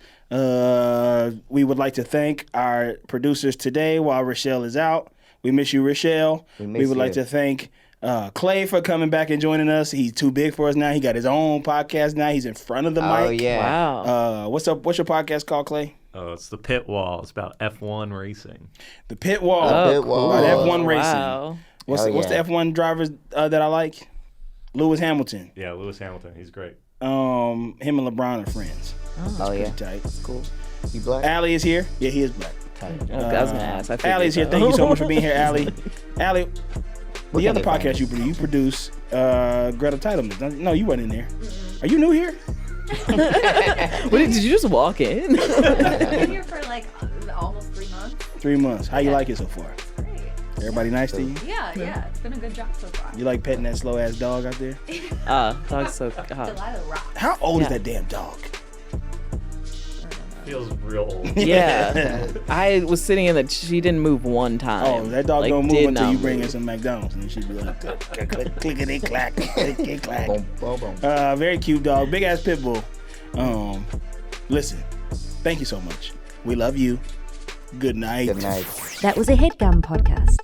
We would like to thank our producers today while Rochelle is out. We miss you, Rochelle. We would like to thank Clay for coming back and joining us. He's too big for us now. He got his own podcast now. He's in front of the mic. Oh, yeah. Wow. What's your podcast called, Clay? Oh, it's the Pit Wall. It's about F1 racing. The Pit Wall. Pit Wall. About F1 racing. Wow. What's Hell the yeah. F1 drivers that I like? Lewis Hamilton. Yeah, Lewis Hamilton. He's great. Him and LeBron are friends. Oh, yeah. Tight. Cool. You black? Allie is here. Yeah, he is black. I was gonna ask. I figured Allie's here. so. Thank you so much for being here, Allie. Allie, What the other can they podcast you produce, Greta Titleman. No, you weren't in there. Are you new here? Wait, did you just walk in? I've been here for like almost 3 months. 3 months. How you like it so far? Great. Everybody nice to you? Yeah, it's been a good job so far. You like petting that slow ass dog out there? Dog's so hot. Delilah rock. How old is Yeah. that damn dog? Feels real old. Yeah. I was sitting in she didn't move one time. Oh, that dog Like, don't move did until not you bring in move. some McDonald's, and she'd be like, clickety clack, clickety clack. Boom, boom, boom. Very cute dog, big ass pit bull. Listen, thank you so much. We love you. Good night. Good night. That was a Headgum podcast.